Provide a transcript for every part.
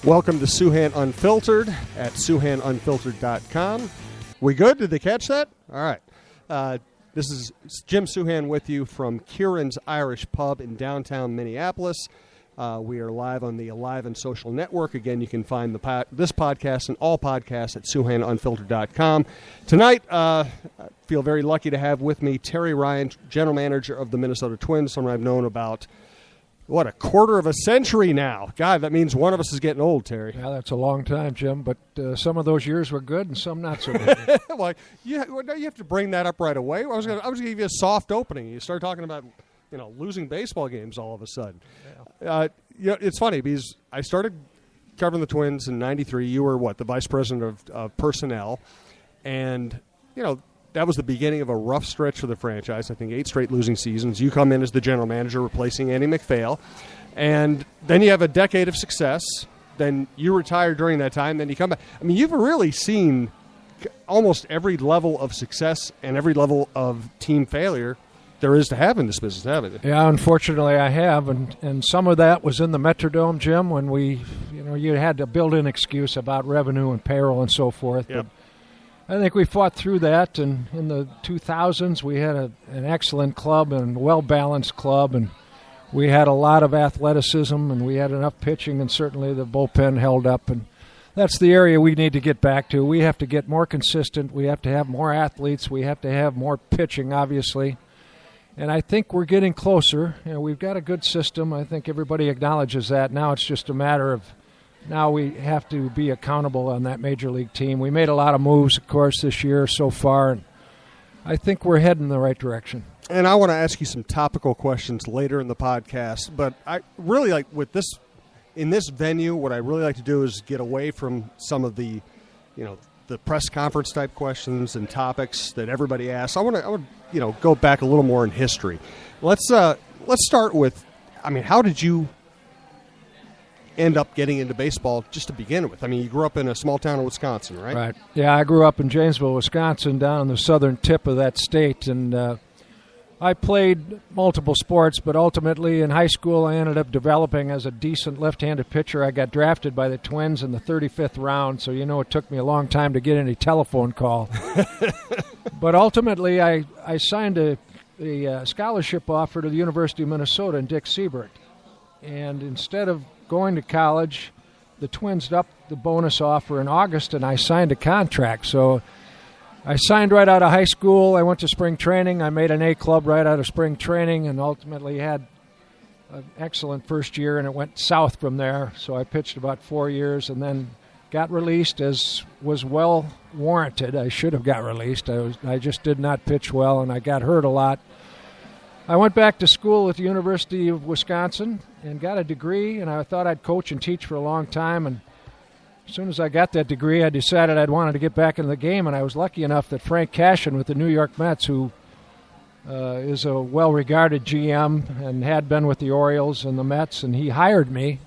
Welcome to SOUHAN-UNFILTERed at SOUHAN-UNFILTERed.com. We good? Did they catch that? All right. This is Jim Souhan with you from Kieran's Irish Pub in downtown Minneapolis. We are live on the Alive and Social Network. Again, you can find this podcast and all podcasts at SOUHAN-UNFILTERED.com. Tonight, I feel very lucky to have with me Terry Ryan, General Manager of the Minnesota Twins, someone I've known about, a quarter of a century now. God, that means one of us is getting old, Terry. Yeah, that's a long time, Jim, but some of those years were good and some not so good. Well, you have to bring that up right away. I was going to give you a soft opening. You start talking about losing baseball games all of a sudden. Yeah. It's funny because I started covering the Twins in '93. You were the vice president of personnel, and that was the beginning of a rough stretch for the franchise. I think 8 straight losing seasons. You come in as the general manager, replacing Andy MacPhail, and then you have a decade of success. Then you retire during that time. Then you come back. I mean, you've really seen almost every level of success and every level of team failure there is to have in this business, haven't you? Yeah, unfortunately I have, and some of that was in the Metrodome, Jim, when you had to build an excuse about revenue and payroll and so forth. Yep. But I think we fought through that, and in the 2000s we had an excellent club and a well-balanced club, and we had a lot of athleticism, and we had enough pitching, and certainly the bullpen held up, and that's the area we need to get back to. We have to get more consistent. We have to have more athletes. We have to have more pitching, obviously. And I think we're getting closer. We've got a good system. I think everybody acknowledges that. Now it's just a matter of now we have to be accountable on that major league team. We made a lot of moves, of course, this year so far, and I think we're heading in the right direction. And I want to ask you some topical questions later in the podcast, but I really like in this venue, what I really like to do is get away from some of the, the press conference type questions and topics that everybody asks. I want to go back a little more in history. Let's start with, how did you end up getting into baseball just to begin with? You grew up in a small town in Wisconsin, right? Right. Yeah, I grew up in Janesville, Wisconsin, down on the southern tip of that state, and I played multiple sports, but ultimately in high school I ended up developing as a decent left-handed pitcher. I got drafted by the Twins in the 35th round, so it took me a long time to get any telephone call. But ultimately I signed a scholarship offer to the University of Minnesota and Dick Siebert. And instead of going to college, the Twins upped the bonus offer in August, and I signed a contract. So I signed right out of high school. I went to spring training. I made an A club right out of spring training and ultimately had an excellent first year, and it went south from there. So I pitched about 4 years and then got released, as was well warranted. I should have got released. I just did not pitch well, and I got hurt a lot. I went back to school at the University of Wisconsin and got a degree, and I thought I'd coach and teach for a long time, and as soon as I got that degree, I decided I'd wanted to get back into the game, and I was lucky enough that Frank Cashin with the New York Mets, who is a well-regarded GM and had been with the Orioles and the Mets, and he hired me,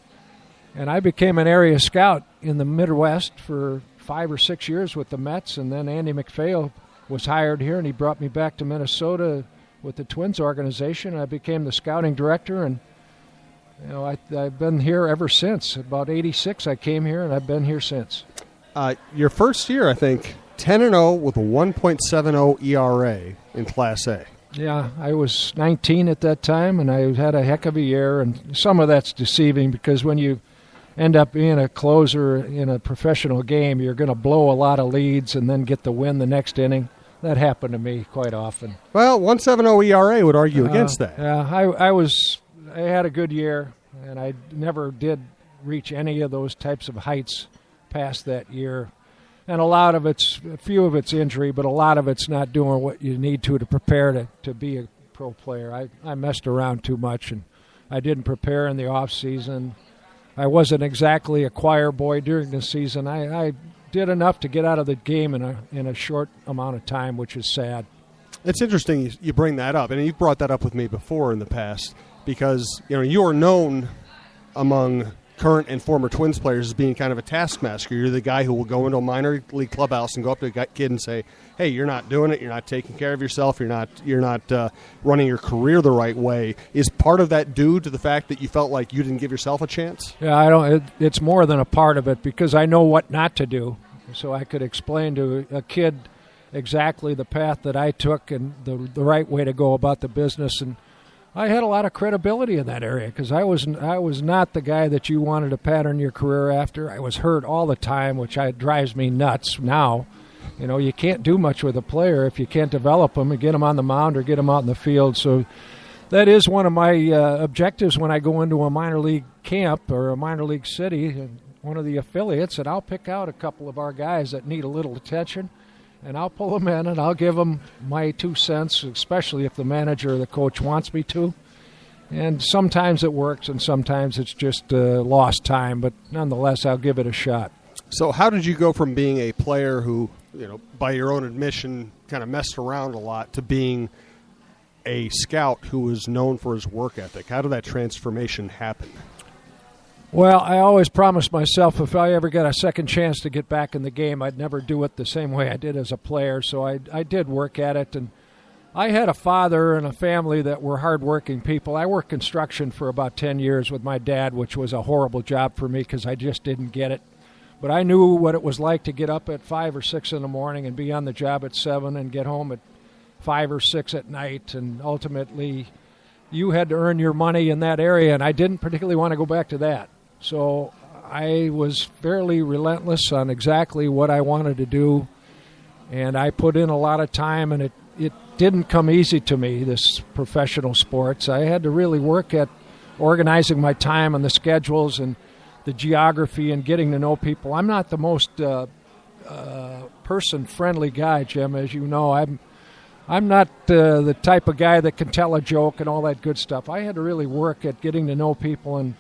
and I became an area scout in the Midwest for 5 or 6 years with the Mets, and then Andy MacPhail was hired here, and he brought me back to Minnesota with the Twins organization. I became the scouting director, and I've been here ever since. About 86 I came here, and I've been here since. Your first year, I think, 10-0 with a 1.70 ERA in Class A. Yeah, I was 19 at that time, and I had a heck of a year, and some of that's deceiving because when you end up being a closer in a professional game, you're going to blow a lot of leads and then get the win the next inning. That happened to me quite often. Well, 1.70 ERA would argue against that. Yeah, I had a good year, and I never did reach any of those types of heights past that year. And a few of it's injury, but a lot of it's not doing what you need to prepare to be a pro player. I messed around too much, and I didn't prepare in the off season. I wasn't exactly a choir boy during the season. I did enough to get out of the game in a short amount of time, which is sad. It's interesting you bring that up, and you've brought that up with me before in the past because you are known among current and former Twins players as being kind of a taskmaster. You're the guy who will go into a minor league clubhouse and go up to a kid and say, "Hey, you're not doing it. You're not taking care of yourself. You're not running your career the right way." Is part of that due to the fact that you felt like you didn't give yourself a chance? Yeah, I don't. It's more than a part of it, because I know what not to do, so I could explain to a kid exactly the path that I took and the right way to go about the business. And I had a lot of credibility in that area, because I was not the guy that you wanted to pattern your career after. I was hurt all the time, which drives me nuts now. You know, you can't do much with a player if you can't develop them and get them on the mound or get them out in the field. So that is one of my objectives when I go into a minor league camp or a minor league city, one of the affiliates, and I'll pick out a couple of our guys that need a little attention, and I'll pull them in and I'll give them my 2 cents, especially if the manager or the coach wants me to. And sometimes it works and sometimes it's just lost time, but nonetheless, I'll give it a shot. So how did you go from being a player who, by your own admission, kind of messed around a lot, to being a scout who was known for his work ethic? How did that transformation happen? Well, I always promised myself if I ever got a second chance to get back in the game, I'd never do it the same way I did as a player. So I did work at it, and I had a father and a family that were hardworking people. I worked construction for about 10 years with my dad, which was a horrible job for me because I just didn't get it. But I knew what it was like to get up at 5 or 6 in the morning and be on the job at 7 and get home at 5 or 6 at night, and ultimately you had to earn your money in that area, and I didn't particularly want to go back to that. So I was fairly relentless on exactly what I wanted to do, and I put in a lot of time, and it didn't come easy to me, this professional sports. I had to really work at organizing my time and the schedules and the geography and getting to know people. I'm not the most person-friendly guy, Jim, as you know. I'm not the type of guy that can tell a joke and all that good stuff. I had to really work at getting to know people, and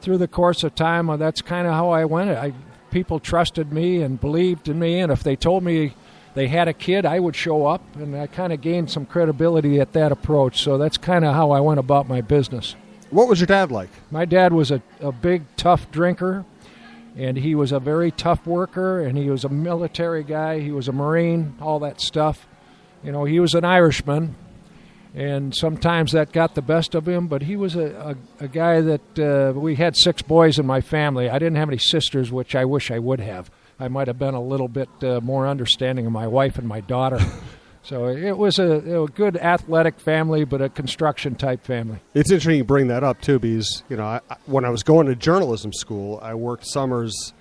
through the course of time, that's kind of how I went. People trusted me and believed in me, and if they told me they had a kid, I would show up, and I kind of gained some credibility at that approach. So that's kind of how I went about my business. What was your dad like? My dad was a big, tough drinker, and he was a very tough worker, and he was a military guy. He was a Marine, all that stuff. He was an Irishman, and sometimes that got the best of him, but he was a guy that we had 6 boys in my family. I didn't have any sisters, which I wish I would have. I might have been a little bit more understanding of my wife and my daughter. So it was a good athletic family, but a construction-type family. It's interesting you bring that up, too, because when I was going to journalism school, I worked summers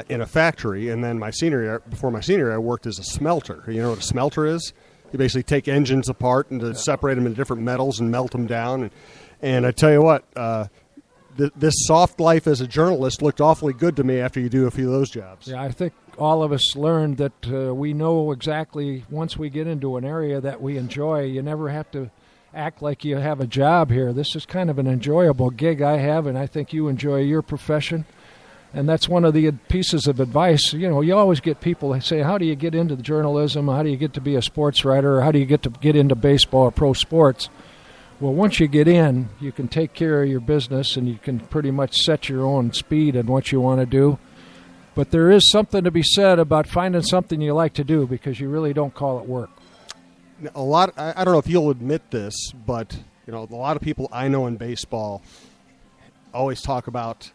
in a factory, and then before my senior year, I worked as a smelter. You know what a smelter is? You basically take engines apart and separate them into different metals and melt them down. And I tell you what, this soft life as a journalist looked awfully good to me after you do a few of those jobs. Yeah, I think all of us learned that we know exactly once we get into an area that we enjoy, you never have to act like you have a job here. This is kind of an enjoyable gig I have, and I think you enjoy your profession. And that's one of the pieces of advice. You always get people that say, how do you get into the journalism? How do you get to be a sports writer? Or how do you get into baseball or pro sports? Well, once you get in, you can take care of your business and you can pretty much set your own speed and what you want to do. But there is something to be said about finding something you like to do, because you really don't call it work. I don't know if you'll admit this, but a lot of people I know in baseball always talk about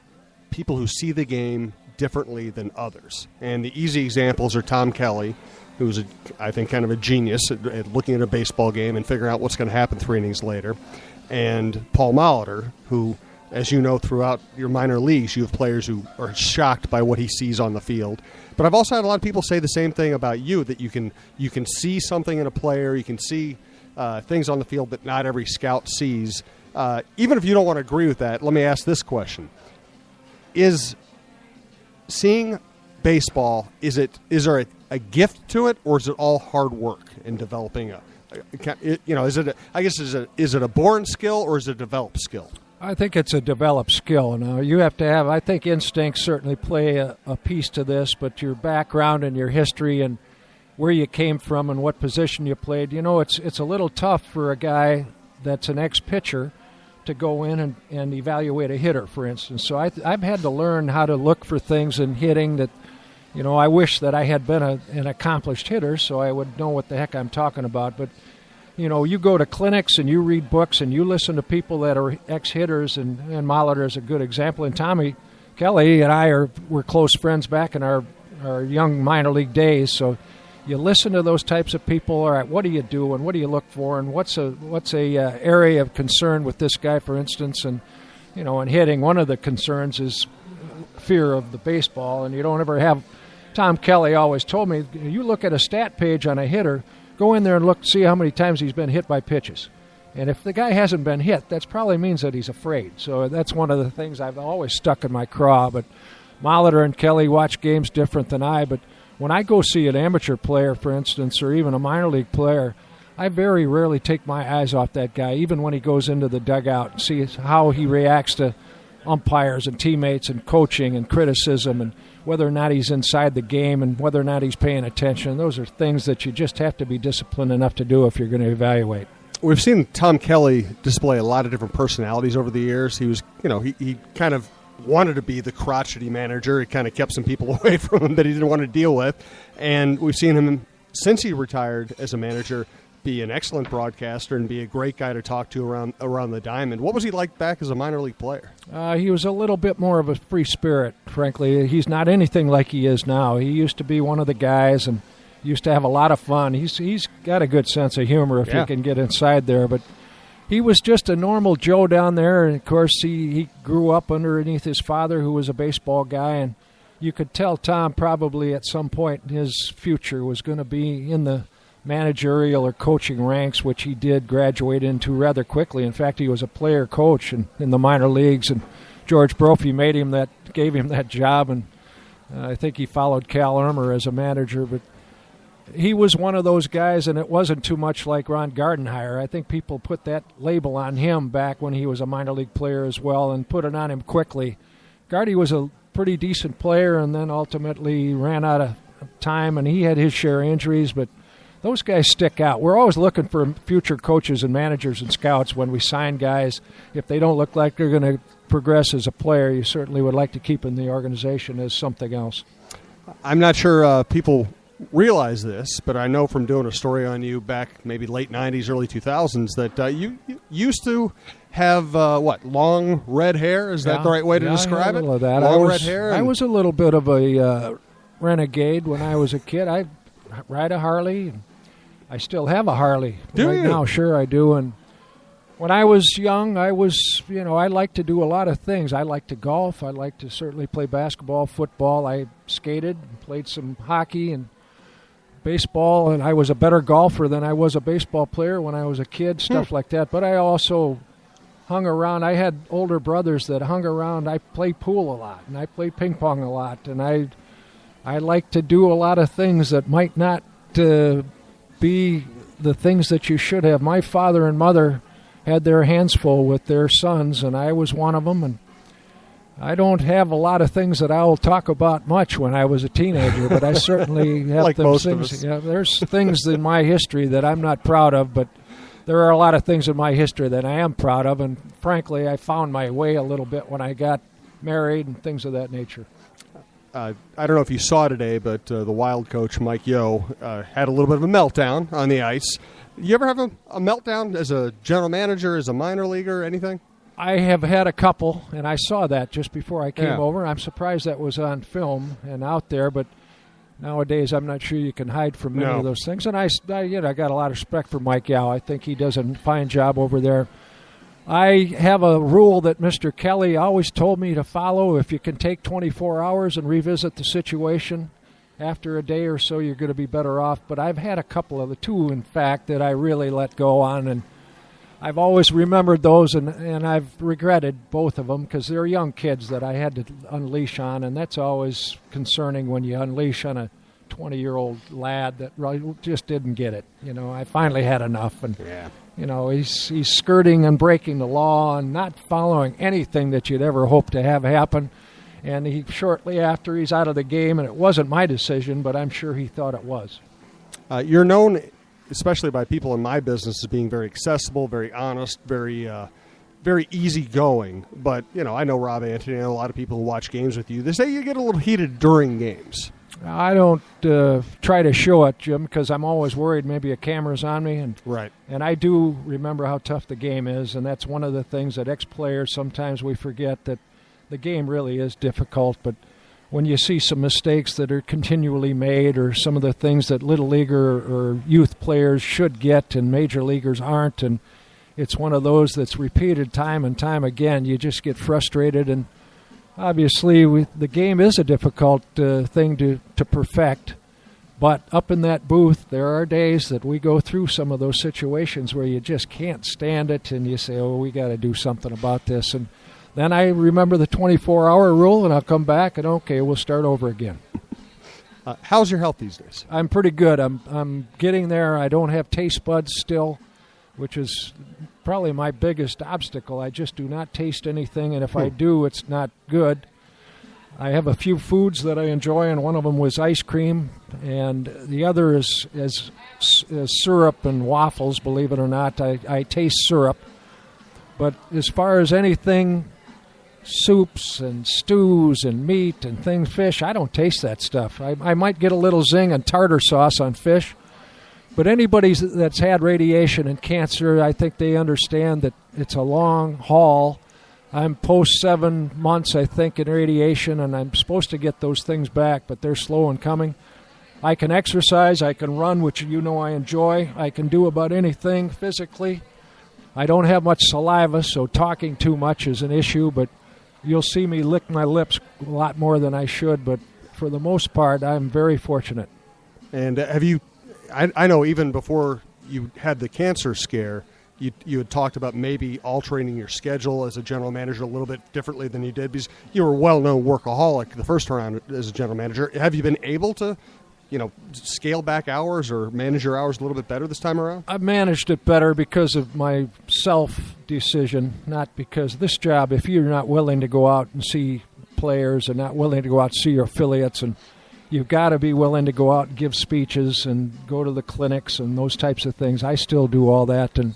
people who see the game differently than others. And the easy examples are Tom Kelly, who's, I think, kind of a genius at looking at a baseball game and figuring out what's going to happen 3 innings later, and Paul Molitor, who, as you know, throughout your minor leagues, you have players who are shocked by what he sees on the field. But I've also had a lot of people say the same thing about you, that you can see something in a player, you can see things on the field that not every scout sees. Even if you don't want to agree with that, let me ask this question. Is seeing baseball, is there a gift to it, or is it all hard work in developing is it a born skill or is it a developed skill? I think it's a developed skill. Now, you have to have, I think instincts certainly play a piece to this, but your background and your history and where you came from and what position you played, it's a little tough for a guy that's an ex-pitcher to go in and evaluate a hitter, for instance. So I've had to learn how to look for things in hitting that, I wish that I had been an accomplished hitter so I would know what the heck I'm talking about. But, you go to clinics and you read books and you listen to people that are ex-hitters, and Molitor is a good example. And Tommy Kelly and I were close friends back in our young minor league days. So you listen to those types of people. All right, what do you do and what do you look for, and what's a area of concern with this guy, for instance? And in hitting, one of the concerns is fear of the baseball, and you don't ever have. Tom Kelly always told me, you look at a stat page on a hitter, go in there and see how many times he's been hit by pitches. And if the guy hasn't been hit, that probably means that he's afraid. So that's one of the things I've always stuck in my craw. But Molitor and Kelly watch games different than I. But when I go see an amateur player, for instance, or even a minor league player, I very rarely take my eyes off that guy, even when he goes into the dugout, and see how he reacts to umpires and teammates and coaching and criticism, and whether or not he's inside the game and whether or not he's paying attention. Those are things that you just have to be disciplined enough to do if you're going to evaluate. We've seen Tom Kelly display a lot of different personalities over the years. He was, he kind of wanted to be the crotchety manager. He kind of kept some people away from him that he didn't want to deal with. And we've seen him, since he retired as a manager, be an excellent broadcaster and be a great guy to talk to around the diamond. What was he like back as a minor league player? He was a little bit more of a free spirit, frankly. He's not anything like he is now. He used to be one of the guys and used to have a lot of fun. He's got a good sense of humor if you can get inside there. But he was just a normal Joe down there. And, of course, he grew up underneath his father, who was a baseball guy. And you could tell Tom probably at some point in his future was going to be in the managerial or coaching ranks, which he did graduate into rather quickly. In fact, he was a player coach in the minor leagues, and George Brophy gave him that job, and I think he followed Cal Irmer as a manager. But he was one of those guys, and it wasn't too much like Ron Gardenhire. I think people put that label on him back when he was a minor league player as well, and put it on him quickly. Gardy was a pretty decent player, and then ultimately ran out of time, and he had his share of injuries, but those guys stick out. We're always looking for future coaches and managers and scouts when we sign guys. If they don't look like they're going to progress as a player, you certainly would like to keep in the organization as something else. I'm not sure people realize this, but I know from doing a story on you back maybe late 90s, early 2000s that you used to have, long red hair? Is that the right way to describe it? Of that. Long red hair? I was a little bit of a renegade when I was a kid. I ride a Harley. I still have a Harley now. Sure, I do. And when I was young, I liked to do a lot of things. I liked to golf. I liked to certainly play basketball, football. I skated, played some hockey and baseball, and I was a better golfer than I was a baseball player when I was a kid, stuff like that. But I also hung around. I had older brothers that hung around. I played pool a lot, and I played ping pong a lot, and I like to do a lot of things that might not be the things that you should have. My father and mother had their hands full with their sons, and I was one of them, and I don't have a lot of things that I'll talk about much when I was a teenager, but I certainly have like those most of things. us. Yeah, there's things in my history that I'm not proud of, but there are a lot of things in my history that I am proud of, and frankly, I found my way a little bit when I got married and things of that nature. I don't know if you saw today, but the Wild coach, Mike Yo, had a little bit of a meltdown on the ice. You ever have a meltdown as a general manager, as a minor leaguer, anything? I have had a couple, and I saw that just before I came over. I'm surprised that was on film and out there, but nowadays I'm not sure you can hide from many of those things. And I got a lot of respect for Mike Yao. I think he does a fine job over there. I have a rule that Mr. Kelly always told me to follow. If you can take 24 hours and revisit the situation after a day or so, you're going to be better off. But I've had a couple of the two, in fact, that I really let go on, and I've always remembered those, and I've regretted both of them because they're young kids that I had to unleash on, and that's always concerning when you unleash on a 20-year-old lad that just didn't get it. I finally had enough, and he's skirting and breaking the law and not following anything that you'd ever hope to have happen. And he shortly after, he's out of the game, and it wasn't my decision, but I'm sure he thought it was. You're known, especially by people in my business, as being very accessible, very honest, very very easygoing. But, I know Rob Anthony and a lot of people who watch games with you. They say you get a little heated during games. I don't try to show it, Jim, because I'm always worried maybe a camera's on me. Right. And I do remember how tough the game is, and that's one of the things that ex-players, sometimes we forget that the game really is difficult. But when you see some mistakes that are continually made, or some of the things that little leaguer or youth players should get and major leaguers aren't, and it's one of those that's repeated time and time again, you just get frustrated. And obviously, the game is a difficult thing to perfect. But up in that booth, there are days that we go through some of those situations where you just can't stand it, and you say, we got to do something about this. And then I remember the 24-hour rule, and I'll come back, and okay, we'll start over again. How's your health these days? I'm pretty good. I'm getting there. I don't have taste buds still, which is probably my biggest obstacle. I just do not taste anything, and if I do, it's not good. I have a few foods that I enjoy, and one of them was ice cream, and the other is syrup and waffles, believe it or not. I taste syrup. But as far as anything, soups and stews and meat and things, fish, I don't taste that stuff. I might get a little zing and tartar sauce on fish. But anybody that's had radiation and cancer, I think they understand that it's a long haul. I'm post 7 months, I think, in radiation, and I'm supposed to get those things back, but they're slow in coming. I can exercise, I can run, which I enjoy. I can do about anything physically. I don't have much saliva, so talking too much is an issue, but you'll see me lick my lips a lot more than I should, but for the most part, I'm very fortunate. And have you... I know even before you had the cancer scare, you had talked about maybe altering your schedule as a general manager a little bit differently than you did, because you were a well-known workaholic the first round as a general manager. Have you been able to, scale back hours or manage your hours a little bit better this time around? I've managed it better because of my self-decision, not because this job, if you're not willing to go out and see players and not willing to go out and see your affiliates, and you've got to be willing to go out and give speeches and go to the clinics and those types of things. I still do all that, and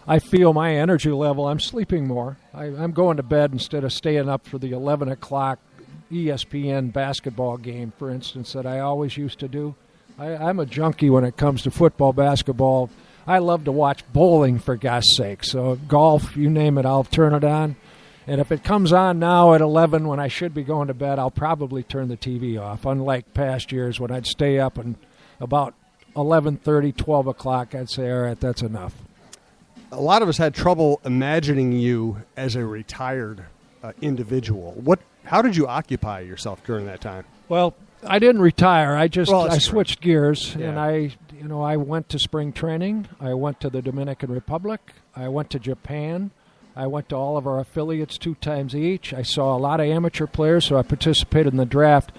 I feel my energy level, I'm sleeping more. I'm going to bed instead of staying up for the 11 o'clock ESPN basketball game, for instance, that I always used to do. I'm a junkie when it comes to football, basketball. I love to watch bowling, for God's sake. So golf, you name it, I'll turn it on. And if it comes on now at 11 when I should be going to bed, I'll probably turn the TV off, unlike past years when I'd stay up and about 11:30, 12 o'clock, I'd say, all right, that's enough. A lot of us had trouble imagining you as a retired individual. How did you occupy yourself during that time? Well, I didn't retire. I switched gears, yeah. And I went to spring training. I went to the Dominican Republic. I went to Japan. I went to all of our affiliates 2 times each. I saw a lot of amateur players, so I participated in the draft.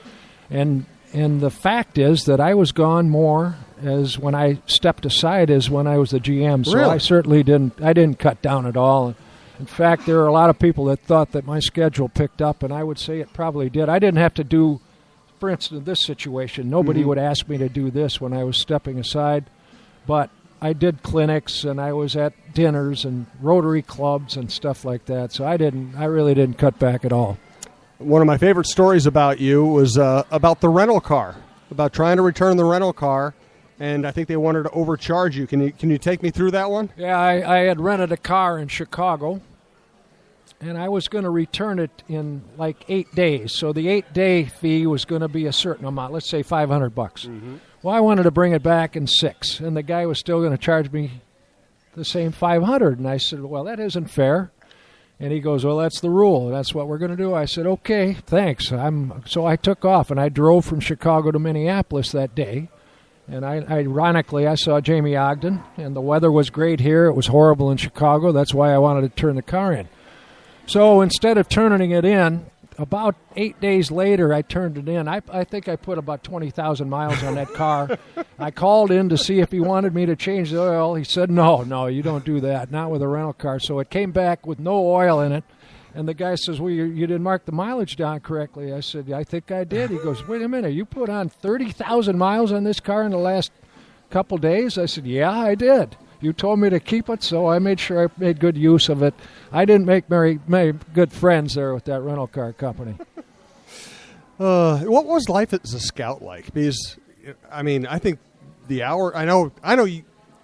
And the fact is that I was gone more as when I stepped aside as when I was the GM. So really? I certainly didn't cut down at all. In fact, there are a lot of people that thought that my schedule picked up, and I would say it probably did. I didn't have to do, for instance, this situation. Nobody would ask me to do this when I was stepping aside. But I did clinics, and I was at dinners and Rotary clubs and stuff like that. So I really didn't cut back at all. One of my favorite stories about you was about the rental car, about trying to return the rental car, and I think they wanted to overcharge you. Can you take me through that one? Yeah, I had rented a car in Chicago, and I was going to return it in like 8 days. So the 8-day fee was going to be a certain amount, let's say $500. Mm-hmm. Well, I wanted to bring it back in 6, and the guy was still going to charge me the same $500. And I said, well, that isn't fair. And he goes, well, that's the rule. That's what we're going to do. I said, okay, thanks. So I took off, and I drove from Chicago to Minneapolis that day. And ironically, I saw Jamie Ogden, and the weather was great here. It was horrible in Chicago. That's why I wanted to turn the car in. So instead of turning it in, about 8 days later, I turned it in. I think I put about 20,000 miles on that car. I called in to see if he wanted me to change the oil. He said, no, you don't do that, not with a rental car. So it came back with no oil in it. And the guy says, well, you didn't mark the mileage down correctly. I said, I think I did. He goes, wait a minute, you put on 30,000 miles on this car in the last couple days? I said, yeah, I did. You told me to keep it, so I made sure I made good use of it. I didn't make very good friends there with that rental car company. What was life as a scout like? Because, I mean, I think the hour, I know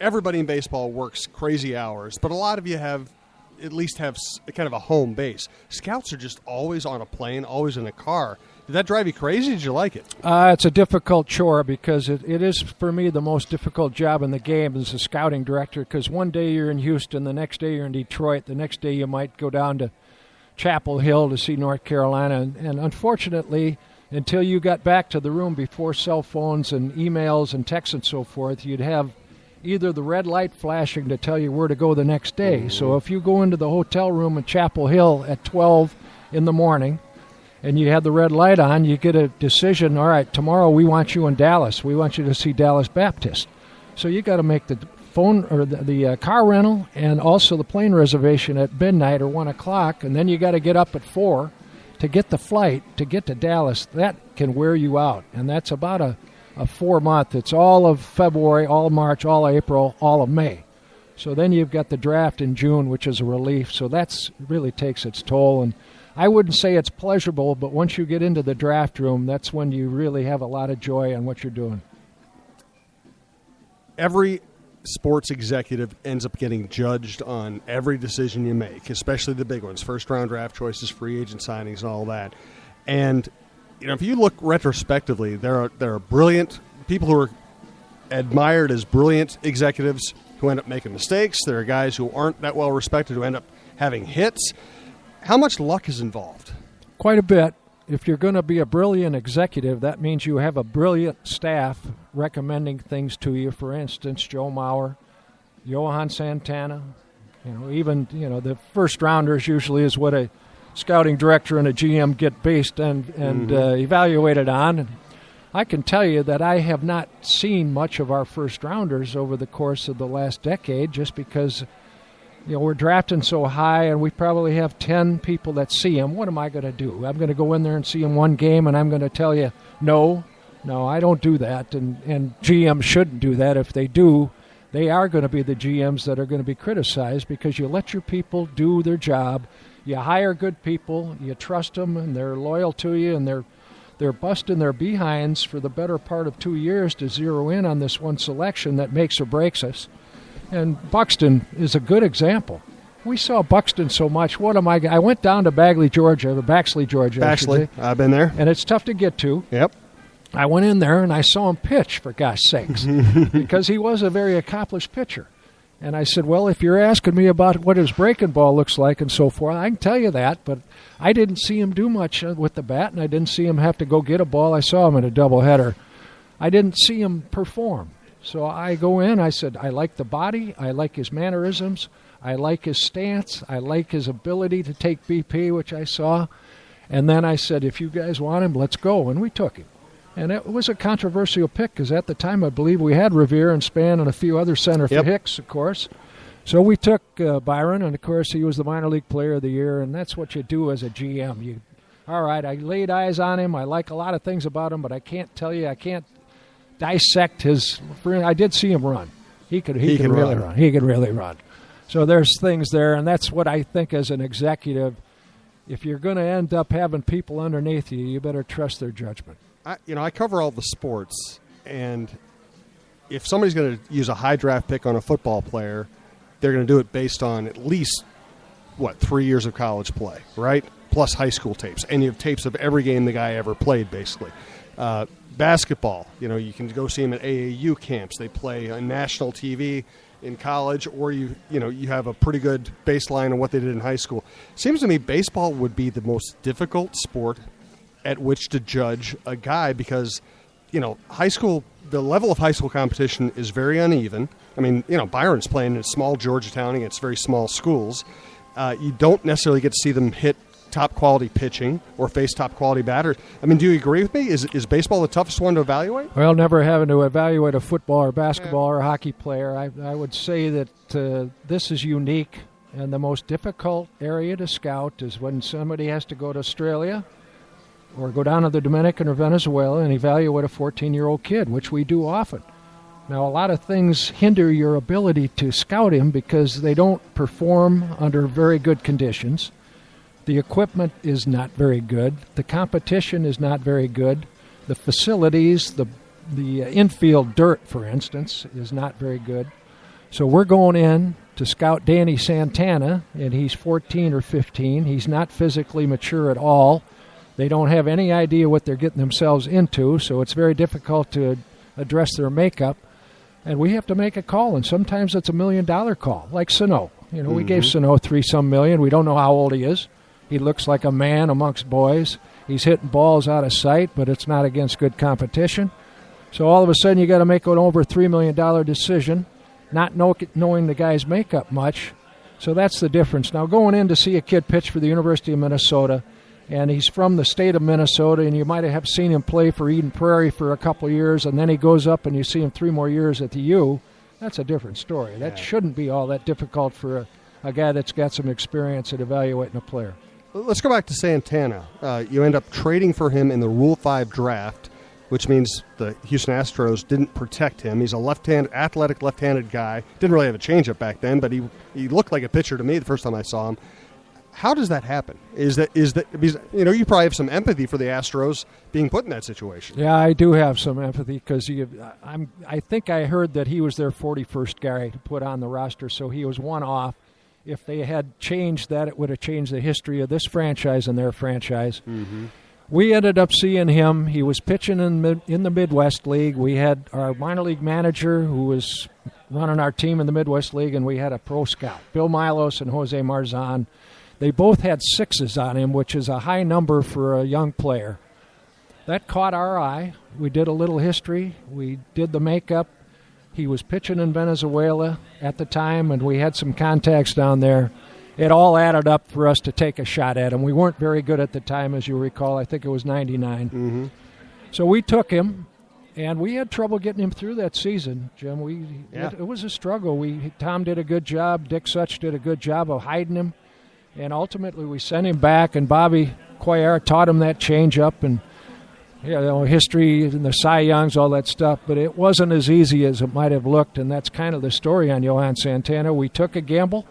everybody in baseball works crazy hours, but a lot of you have kind of a home base. Scouts are just always on a plane, always in a car. Did that drive you crazy? Did you like it? It's a difficult chore because it is, for me, the most difficult job in the game as a scouting director, because one day you're in Houston, the next day you're in Detroit, the next day you might go down to Chapel Hill to see North Carolina. And unfortunately, until you got back to the room before cell phones and emails and texts and so forth, you'd have either the red light flashing to tell you where to go the next day. Mm-hmm. So if you go into the hotel room at Chapel Hill at 12 in the morning and you have the red light on, you get a decision, all right, tomorrow we want you in Dallas. We want you to see Dallas Baptist. So you got to make the phone or the car rental and also the plane reservation at midnight or 1 o'clock, and then you got to get up at 4 to get the flight to get to Dallas. That can wear you out, and that's about a 4-month. It's all of February, all of March, all of April, all of May. So then you've got the draft in June, which is a relief. So that's really takes its toll. And I wouldn't say it's pleasurable, but once you get into the draft room, that's when you really have a lot of joy on what you're doing. Every sports executive ends up getting judged on every decision you make, especially the big ones, first-round draft choices, free agent signings, and all that. And if you look retrospectively, there are brilliant people who are admired as brilliant executives who end up making mistakes. There are guys who aren't that well respected who end up having hits. How much luck is involved? Quite a bit. If you're going to be a brilliant executive, that means you have a brilliant staff recommending things to you. For instance, Joe Mauer, Johan Santana. Even the first rounders usually is what a scouting director and a GM get based and evaluated on. And I can tell you that I have not seen much of our first rounders over the course of the last decade, just because we're drafting so high and we probably have 10 people that see them. What am I going to do? I'm going to go in there and see them one game and I'm going to tell you, no, I don't do that. And GMs shouldn't do that. If they do, they are going to be the GMs that are going to be criticized, because you let your people do their job. You hire good people, you trust them, and they're loyal to you, and they're busting their behinds for the better part of 2 years to zero in on this one selection that makes or breaks us. And Buxton is a good example. We saw Buxton so much. I went down to Baxley, Georgia. I've been there. And it's tough to get to. Yep. I went in there and I saw him pitch, for gosh sakes, because he was a very accomplished pitcher. And I said, well, if you're asking me about what his breaking ball looks like and so forth, I can tell you that, but I didn't see him do much with the bat, and I didn't see him have to go get a ball. I saw him in a doubleheader. I didn't see him perform. So I go in, I said, I like the body, I like his mannerisms, I like his stance, I like his ability to take BP, which I saw. And then I said, if you guys want him, let's go. And we took him. And it was a controversial pick, because at the time I believe we had Revere and Span and a few other center for Hicks, of course. So we took Byron, and of course he was the minor league player of the year, and that's what you do as a GM. All right, I laid eyes on him. I like a lot of things about him, but I can't tell you, I can't dissect his. I did see him run. He could really run. He could really run. So there's things there, and that's what I think as an executive. If you're going to end up having people underneath you, you better trust their judgment. I cover all the sports, and if somebody's going to use a high draft pick on a football player, they're going to do it based on at least, 3 years of college play, right? Plus high school tapes. And you have tapes of every game the guy ever played, basically. Basketball, you can go see them at AAU camps. They play on national TV in college, or you have a pretty good baseline of what they did in high school. Seems to me baseball would be the most difficult sport at which to judge a guy, because, high school, the level of high school competition is very uneven. I mean, Byron's playing in a small Georgia town against very small schools. You don't necessarily get to see them hit top-quality pitching or face top-quality batters. I mean, do you agree with me? Is baseball the toughest one to evaluate? Well, never having to evaluate a football or basketball or a hockey player, I would say that this is unique, and the most difficult area to scout is when somebody has to go to Australia or go down to the Dominican or Venezuela and evaluate a 14-year-old kid, which we do often. Now, a lot of things hinder your ability to scout him because they don't perform under very good conditions. The equipment is not very good. The competition is not very good. The facilities, the infield dirt, for instance, is not very good. So we're going in to scout Danny Santana, and he's 14 or 15. He's not physically mature at all. They don't have any idea what they're getting themselves into, so it's very difficult to address their makeup. And we have to make a call, and sometimes it's $1 million call, like Sano. You know, we gave Sano $3-some million. We don't know how old he is. He looks like a man amongst boys. He's hitting balls out of sight, but it's not against good competition. So all of a sudden you got to make an over $3 million decision, not knowing the guy's makeup much. So that's the difference. Now going in to see a kid pitch for the University of Minnesota, and he's from the state of Minnesota, and you might have seen him play for Eden Prairie for a couple of years, and then he goes up and you see him 3 more years at the U, that's a different story. That shouldn't be all that difficult for a guy that's got some experience at evaluating a player. Let's go back to Santana. You end up trading for him in the Rule 5 draft, which means the Houston Astros didn't protect him. He's a athletic left-handed guy. Didn't really have a changeup back then, but he looked like a pitcher to me the first time I saw him. How does that happen? Is that because, you know, you probably have some empathy for the Astros being put in that situation? Yeah, I do have some empathy because I think I heard that he was their 41st guy to put on the roster, so he was one off. If they had changed that, it would have changed the history of this franchise and their franchise. Mm-hmm. We ended up seeing him. He was pitching in the Midwest League. We had our minor league manager who was running our team in the Midwest League, and we had a pro scout, Bill Milos and Jose Marzan. They both had 6s on him, which is a high number for a young player. That caught our eye. We did a little history. We did the makeup. He was pitching in Venezuela at the time, and we had some contacts down there. It all added up for us to take a shot at him. We weren't very good at the time, as you recall. I think it was 99. Mm-hmm. So we took him, and we had trouble getting him through that season, Jim. It was a struggle. Tom did a good job. Dick Such did a good job of hiding him. And ultimately, we sent him back, and Bobby Cuellar taught him that changeup and history and the Cy Youngs, all that stuff. But it wasn't as easy as it might have looked, and that's kind of the story on Johan Santana. We took a gamble,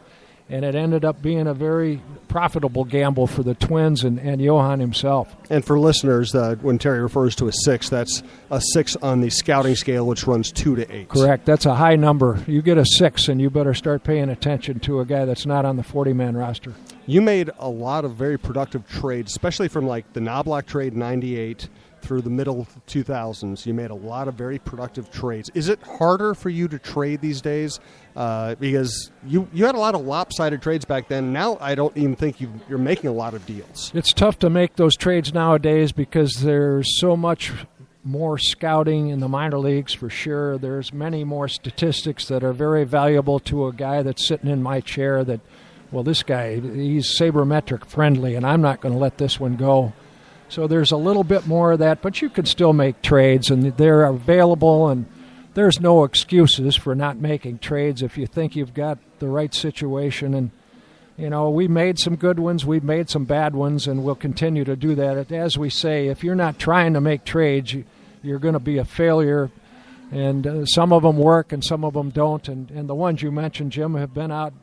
and it ended up being a very profitable gamble for the Twins and Johan himself. And for listeners, when Terry refers to a 6, that's a 6 on the scouting scale, which runs 2 to 8. Correct. That's a high number. You get a 6, and you better start paying attention to a guy that's not on the 40-man roster. You made a lot of very productive trades, especially from like the Knobloch trade 98 through the middle 2000s. You made a lot of very productive trades. Is it harder for you to trade these days? Because you had a lot of lopsided trades back then. Now I don't even think you're making a lot of deals. It's tough to make those trades nowadays because there's so much more scouting in the minor leagues for sure. There's many more statistics that are very valuable to a guy that's sitting in my chair that, well, this guy, he's sabermetric friendly, and I'm not going to let this one go. So there's a little bit more of that, but you can still make trades, and they're available, and there's no excuses for not making trades if you think you've got the right situation. And, you know, we made some good ones, we've made some bad ones, and we'll continue to do that. As we say, if you're not trying to make trades, you're going to be a failure. And some of them work and some of them don't. And the ones you mentioned, Jim, have been out.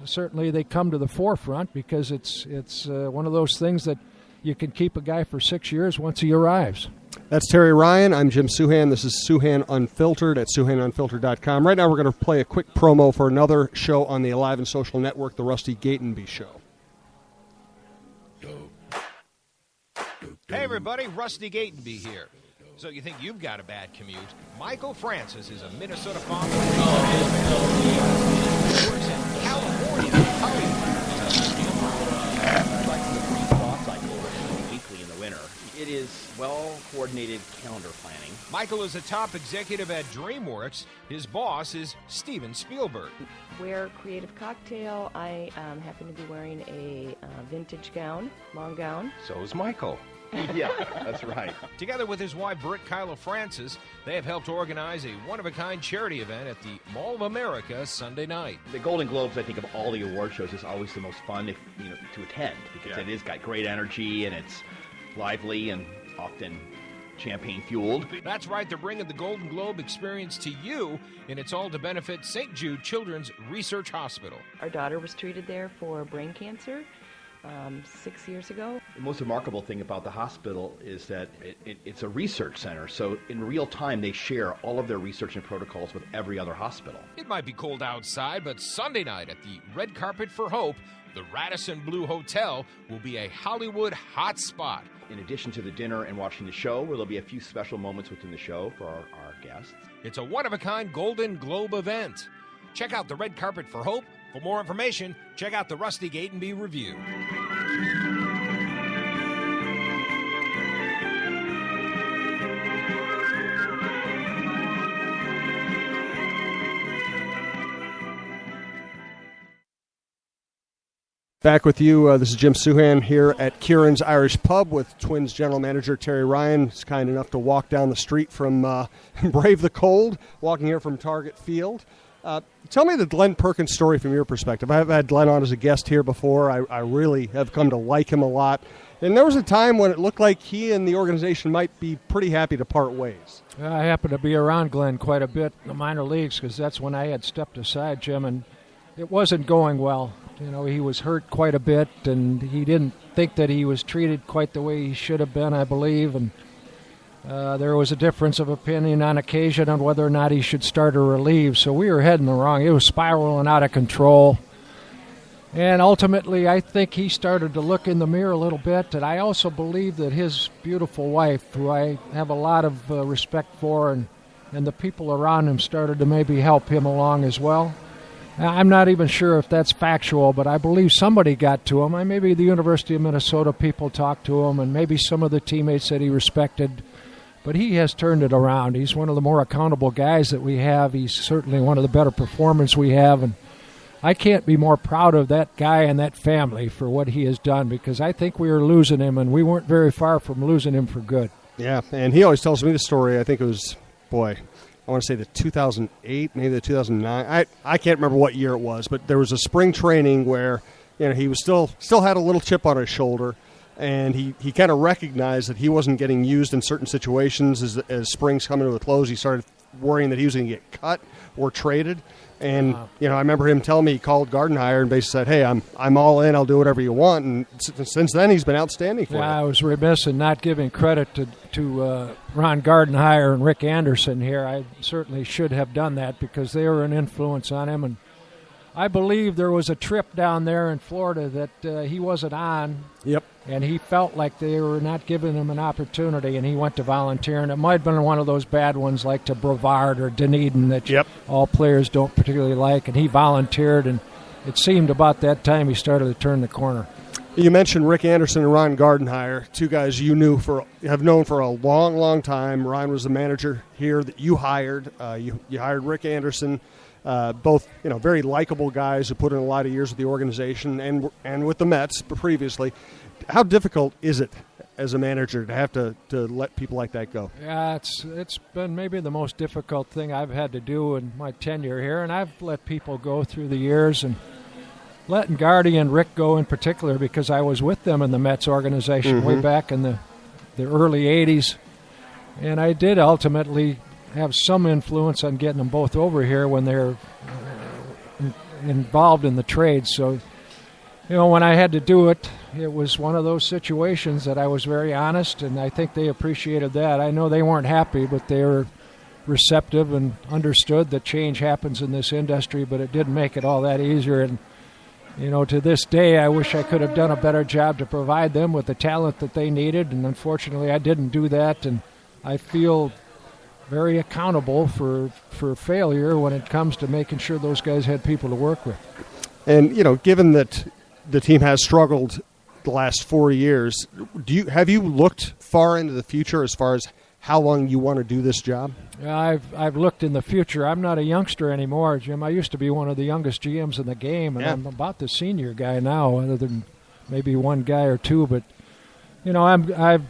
Certainly they come to the forefront because it's one of those things that you can keep a guy for 6 years once he arrives. That's Terry Ryan. I'm Jim Souhan. This is Souhan Unfiltered at SOUHAN-UNFILTERED.com. Right now we're going to play a quick promo for another show on the Alive and Social Network, the Rusty Gatenby Show. Hey everybody, Rusty Gatenby here. So you think you've got a bad commute? Michael Francis is a Minnesota farmer. He works in California. I'd like to do thought cycle weekly in the winter. It is well-coordinated calendar planning. Michael is a top executive at DreamWorks. His boss is Steven Spielberg. Wear creative cocktail. I happen to be wearing a vintage gown, long gown. So is Michael. Yeah, that's right. Together with his wife, Britt Kyla Francis, they have helped organize a one-of-a-kind charity event at the Mall of America Sunday night. The Golden Globes, I think, of all the award shows is always the most fun to attend because it has got great energy and it's lively and often champagne-fueled. That's right, they're bringing the Golden Globe experience to you, and it's all to benefit St. Jude Children's Research Hospital. Our daughter was treated there for brain cancer 6 years ago. The most remarkable thing about the hospital is that it's a research center, so in real time they share all of their research and protocols with every other hospital. It might be cold outside, but Sunday night at the Red Carpet for Hope, the Radisson Blu Hotel will be a Hollywood hot spot. In addition to the dinner and watching the show, where there'll be a few special moments within the show for our guests. It's a one-of-a-kind Golden Globe event. Check out the Red Carpet for Hope. For more information, check out the Rusty Gatenby Review. Back with you. This is Jim Souhan here at Kieran's Irish Pub with Twins general manager Terry Ryan. He's kind enough to walk down the street from brave the cold, walking here from Target Field. Tell me the Glenn Perkins story from your perspective. I've had Glenn on as a guest here before. I really have come to like him a lot. And there was a time when it looked like he and the organization might be pretty happy to part ways. I happened to be around Glenn quite a bit in the minor leagues because that's when I had stepped aside, Jim, and it wasn't going well. You know, he was hurt quite a bit, and he didn't think that he was treated quite the way he should have been, I believe. And there was a difference of opinion on occasion on whether or not he should start or relieve. So we were heading the wrong. It was spiraling out of control. And ultimately, I think he started to look in the mirror a little bit. And I also believe that his beautiful wife, who I have a lot of respect for, and the people around him started to maybe help him along as well. I'm not even sure if that's factual, but I believe somebody got to him. Maybe the University of Minnesota people talked to him, and maybe some of the teammates that he respected. But he has turned it around. He's one of the more accountable guys that we have. He's certainly one of the better performers we have. And I can't be more proud of that guy and that family for what he has done, because I think we were losing him, and we weren't very far from losing him for good. Yeah, and he always tells me the story. I think it was, I want to say the 2008, maybe the 2009. I can't remember what year it was, but there was a spring training where he was still had a little chip on his shoulder, and he kind of recognized that he wasn't getting used in certain situations. As spring's coming to a close, he started worrying that he was going to get cut or traded. And I remember him telling me he called Gardenhire and basically said, "Hey, I'm all in. I'll do whatever you want." And since then, he's been outstanding for you. I was remiss in not giving credit to Ron Gardenhire and Rick Anderson here. I certainly should have done that because they were an influence on him. And I believe there was a trip down there in Florida that he wasn't on. Yep. And he felt like they were not giving him an opportunity, and he went to volunteer. And it might have been one of those bad ones like to Brevard or Dunedin that all players don't particularly like. And he volunteered, and it seemed about that time he started to turn the corner. You mentioned Rick Anderson and Ron Gardenhire, two guys you have known for a long, long time. Ron was the manager here that you hired. You hired Rick Anderson. Both very likable guys who put in a lot of years with the organization and with the Mets previously. How difficult is it as a manager to have to let people like that go? Yeah, it's been maybe the most difficult thing I've had to do in my tenure here, and I've let people go through the years, and letting Gardy and Rick go in particular because I was with them in the Mets organization way back in the early 80s, and I did ultimately have some influence on getting them both over here when they're involved in the trade. So, when I had to do it, it was one of those situations that I was very honest, and I think they appreciated that. I know they weren't happy, but they were receptive and understood that change happens in this industry, but it didn't make it all that easier. And, to this day, I wish I could have done a better job to provide them with the talent that they needed, and unfortunately I didn't do that, and I feel very accountable for failure when it comes to making sure those guys had people to work with. And, given that the team has struggled the last 4 years, have you looked far into the future as far as how long you want to do this job? I've looked in the future. I'm not a youngster anymore, Jim. I used to be one of the youngest GMs in the game, and I'm about the senior guy now, other than maybe one guy or two. But, I've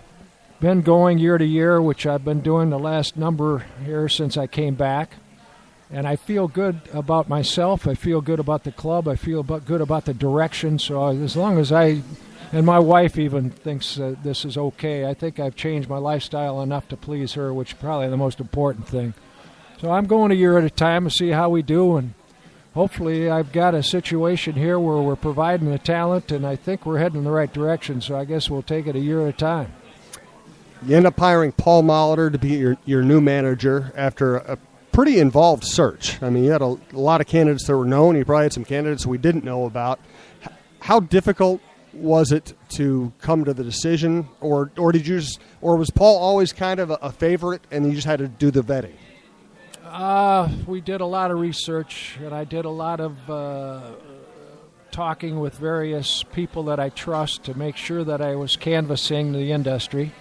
been going year to year, which I've been doing the last number here since I came back. And I feel good about myself. I feel good about the club. I feel good about the direction. So as long as I And my wife even thinks this is okay. I think I've changed my lifestyle enough to please her, which is probably the most important thing. So I'm going a year at a time to see how we do, and hopefully I've got a situation here where we're providing the talent, and I think we're heading in the right direction, so I guess we'll take it a year at a time. You end up hiring Paul Molitor to be your new manager after a pretty involved search. I mean, you had a lot of candidates that were known. You probably had some candidates we didn't know about. How difficult was it to come to the decision, or did you or was Paul always kind of a favorite and you just had to do the vetting? We did a lot of research, and I did a lot of talking with various people that I trust to make sure that I was canvassing the industry.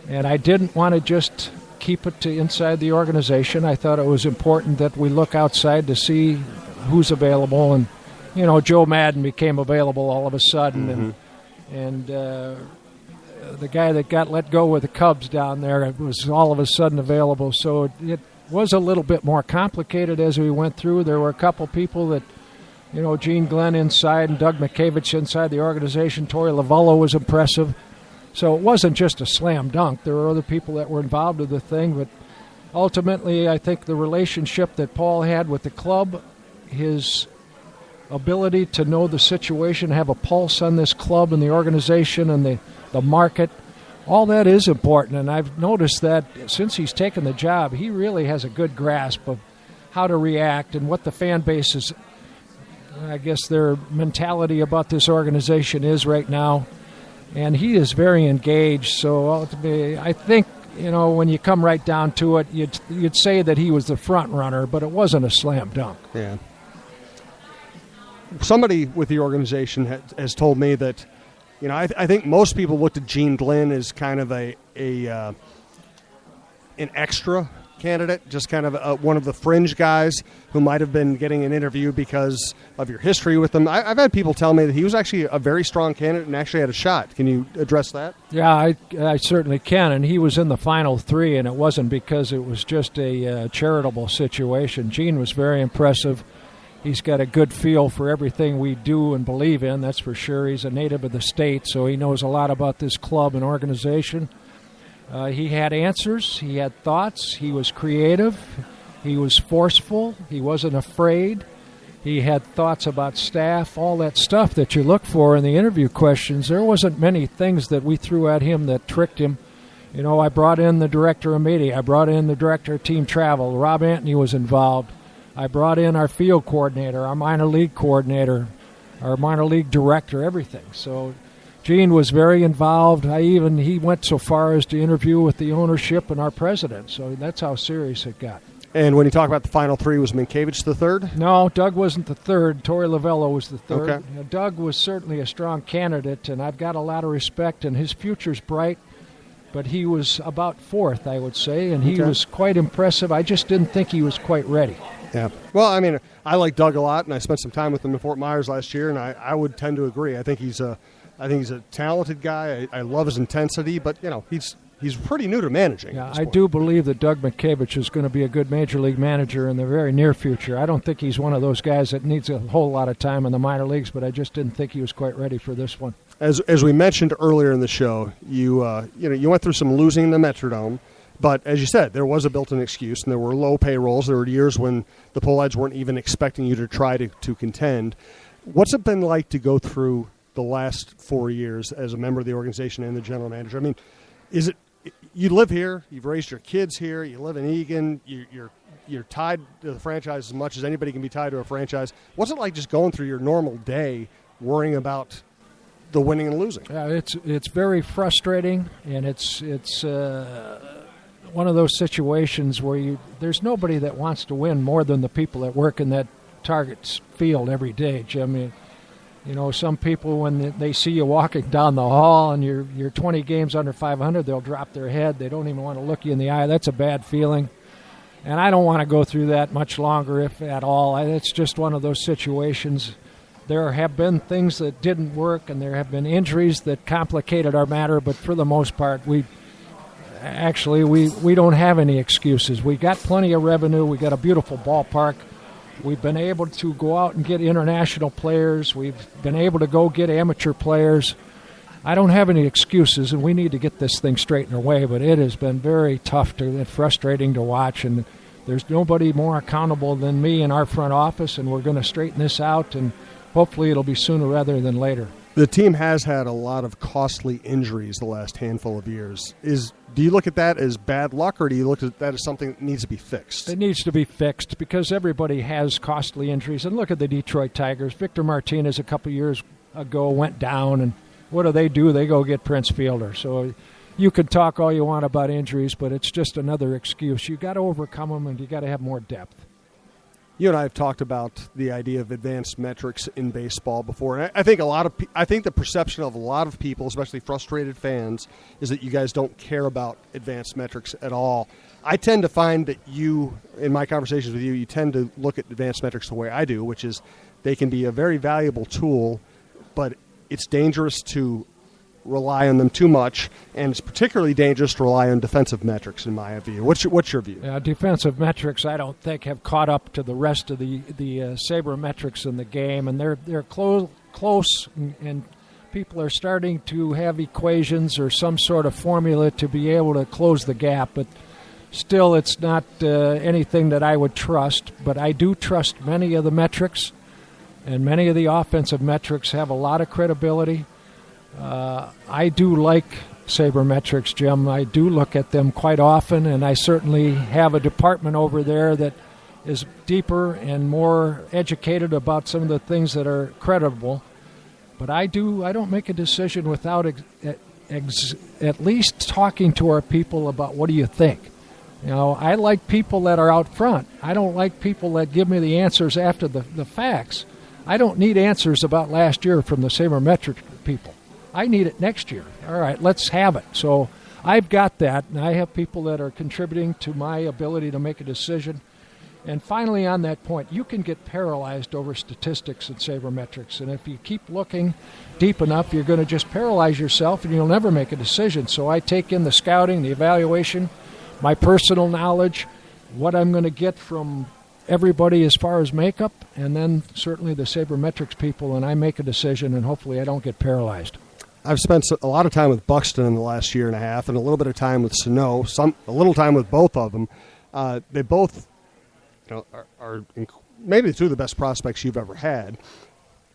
And I didn't want to just keep it to inside the organization. I thought it was important that we look outside to see who's available. And, you know, Joe Madden became available all of a sudden. And the guy that got let go with the Cubs down there was all of a sudden available. So it was a little bit more complicated as we went through. There were a couple people that, you know, Gene Glenn inside and Doug Mickevich inside the organization. Torey Lavello was impressive. So it wasn't just a slam dunk. There were other people that were involved with the thing, but ultimately I think the relationship that Paul had with the club, his ability to know the situation, have a pulse on this club and the organization and the market, all that is important. And I've noticed that since he's taken the job, he really has a good grasp of how to react and what the fan base is, I guess, their mentality about this organization is right now. And he is very engaged. So ultimately, I think, you know, when you come right down to it, you'd say that he was the front runner, but it wasn't a slam dunk. Yeah. Somebody with the organization has told me that, you know, I think most people looked at Gene Glenn as kind of an extra candidate, just kind of one of the fringe guys who might have been getting an interview because of your history with them. I've had people tell me that he was actually a very strong candidate and actually had a shot. Can you address that? Yeah, I certainly can, and he was in the final three, and it wasn't because it was just a charitable situation. Gene was very impressive. He's got a good feel for everything we do and believe in, that's for sure. He's a native of the state, so he knows a lot about this club and organization. He had answers. He had thoughts. He was creative. He was forceful. He wasn't afraid. He had thoughts about staff, all that stuff that you look for in the interview questions. There wasn't many things that we threw at him that tricked him. You know, I brought in the director of media. I brought in the director of team travel. Rob Antony was involved. I brought in our field coordinator, our minor league coordinator, our minor league director, everything. So Gene was very involved. He went so far as to interview with the ownership and our president. So that's how serious it got. And when you talk about the final three, was Minkevich the third? No, Doug wasn't the third. Torey Lavello was the third. Okay. Now, Doug was certainly a strong candidate, and I've got a lot of respect, and his future's bright. But he was about fourth, I would say, and he was quite impressive. I just didn't think he was quite ready. Yeah. Well, I mean, I like Doug a lot, and I spent some time with him in Fort Myers last year, and I would tend to agree. I think he's a talented guy. I love his intensity, but, you know, he's pretty new to managing. Yeah, I do believe that Doug Mickevich is going to be a good major league manager in the very near future. I don't think he's one of those guys that needs a whole lot of time in the minor leagues, but I just didn't think he was quite ready for this one. As we mentioned earlier in the show, you went through some losing in the Metrodome, but as you said, there was a built-in excuse, and there were low payrolls. There were years when the Polides weren't even expecting you to try to contend. What's it been like to go through the last 4 years as a member of the organization and the general manager? I mean, you live here, you've raised your kids here, you live in Eagan, you're tied to the franchise as much as anybody can be tied to a franchise. What's it like just going through your normal day worrying about the winning and losing? It's very frustrating, and it's one of those situations where there's nobody that wants to win more than the people that work in that Target's field every day, Jim. You know, some people, when they see you walking down the hall and you're 20 games under 500, they'll drop their head. They don't even want to look you in the eye. That's a bad feeling. And I don't want to go through that much longer, if at all. It's just one of those situations. There have been things that didn't work, and there have been injuries that complicated our matter, but for the most part, we don't have any excuses. We got plenty of revenue. We got a beautiful ballpark. We've been able to go out and get international players. We've been able to go get amateur players. I don't have any excuses, and we need to get this thing straightened away, but it has been very tough and frustrating to watch, and there's nobody more accountable than me in our front office, and we're going to straighten this out, and hopefully it'll be sooner rather than later. The team has had a lot of costly injuries the last handful of years. Do you look at that as bad luck, or do you look at that as something that needs to be fixed? It needs to be fixed because everybody has costly injuries. And look at the Detroit Tigers. Victor Martinez a couple years ago went down, and what do? They go get Prince Fielder. So you can talk all you want about injuries, but it's just another excuse. You got to overcome them, and you got to have more depth. You and I have talked about the idea of advanced metrics in baseball before, and I think I think the perception of a lot of people, especially frustrated fans, is that you guys don't care about advanced metrics at all. I tend to find that you, in my conversations with you, you tend to look at advanced metrics the way I do, which is they can be a very valuable tool, but it's dangerous to rely on them too much, and it's particularly dangerous to rely on defensive metrics, in my view. What's your view? Defensive metrics, I don't think, have caught up to the rest of the sabermetrics in the game, and they're close, and people are starting to have equations or some sort of formula to be able to close the gap, but still it's not anything that I would trust, but I do trust many of the metrics, and many of the offensive metrics have a lot of credibility. I do like sabermetrics, Jim. I do look at them quite often, and I certainly have a department over there that is deeper and more educated about some of the things that are credible. But I don't make a decision without at least talking to our people about what do you think. You know, I like people that are out front. I don't like people that give me the answers after the facts. I don't need answers about last year from the sabermetric people. I need it next year. All right, let's have it. So I've got that, and I have people that are contributing to my ability to make a decision. And finally, on that point, you can get paralyzed over statistics and sabermetrics. And if you keep looking deep enough, you're going to just paralyze yourself, and you'll never make a decision. So I take in the scouting, the evaluation, my personal knowledge, what I'm going to get from everybody as far as makeup, and then certainly the sabermetrics people, and I make a decision, and hopefully I don't get paralyzed. I've spent a lot of time with Buxton in the last year and a half, and a little bit of time with Sano, a little time with both of them. They both are maybe two of the best prospects you've ever had,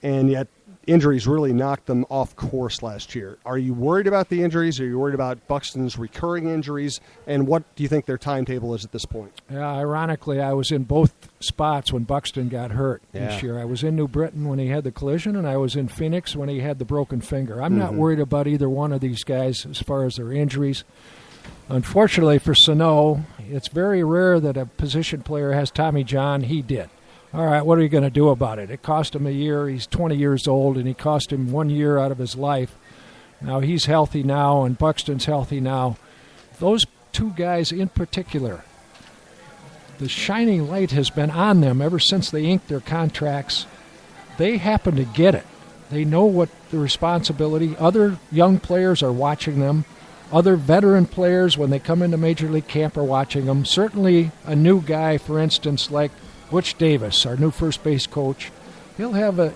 and yet injuries really knocked them off course last year. Are you worried about the injuries? Are you worried about Buxton's recurring injuries? And what do you think their timetable is at this point? Yeah, ironically, I was in both spots when Buxton got hurt this year. I was in New Britain when he had the collision, and I was in Phoenix when he had the broken finger. I'm not worried about either one of these guys as far as their injuries. Unfortunately for Sano, it's very rare that a position player has Tommy John. He did. All right, what are you going to do about it? It cost him a year. He's 20 years old, and he cost him 1 year out of his life. Now he's healthy now, and Buxton's healthy now. Those two guys in particular, the shining light has been on them ever since they inked their contracts. They happen to get it. They know what the responsibility. Other young players are watching them. Other veteran players, when they come into Major League Camp, are watching them. Certainly a new guy, for instance, like Butch Davis, our new first base coach, he'll have an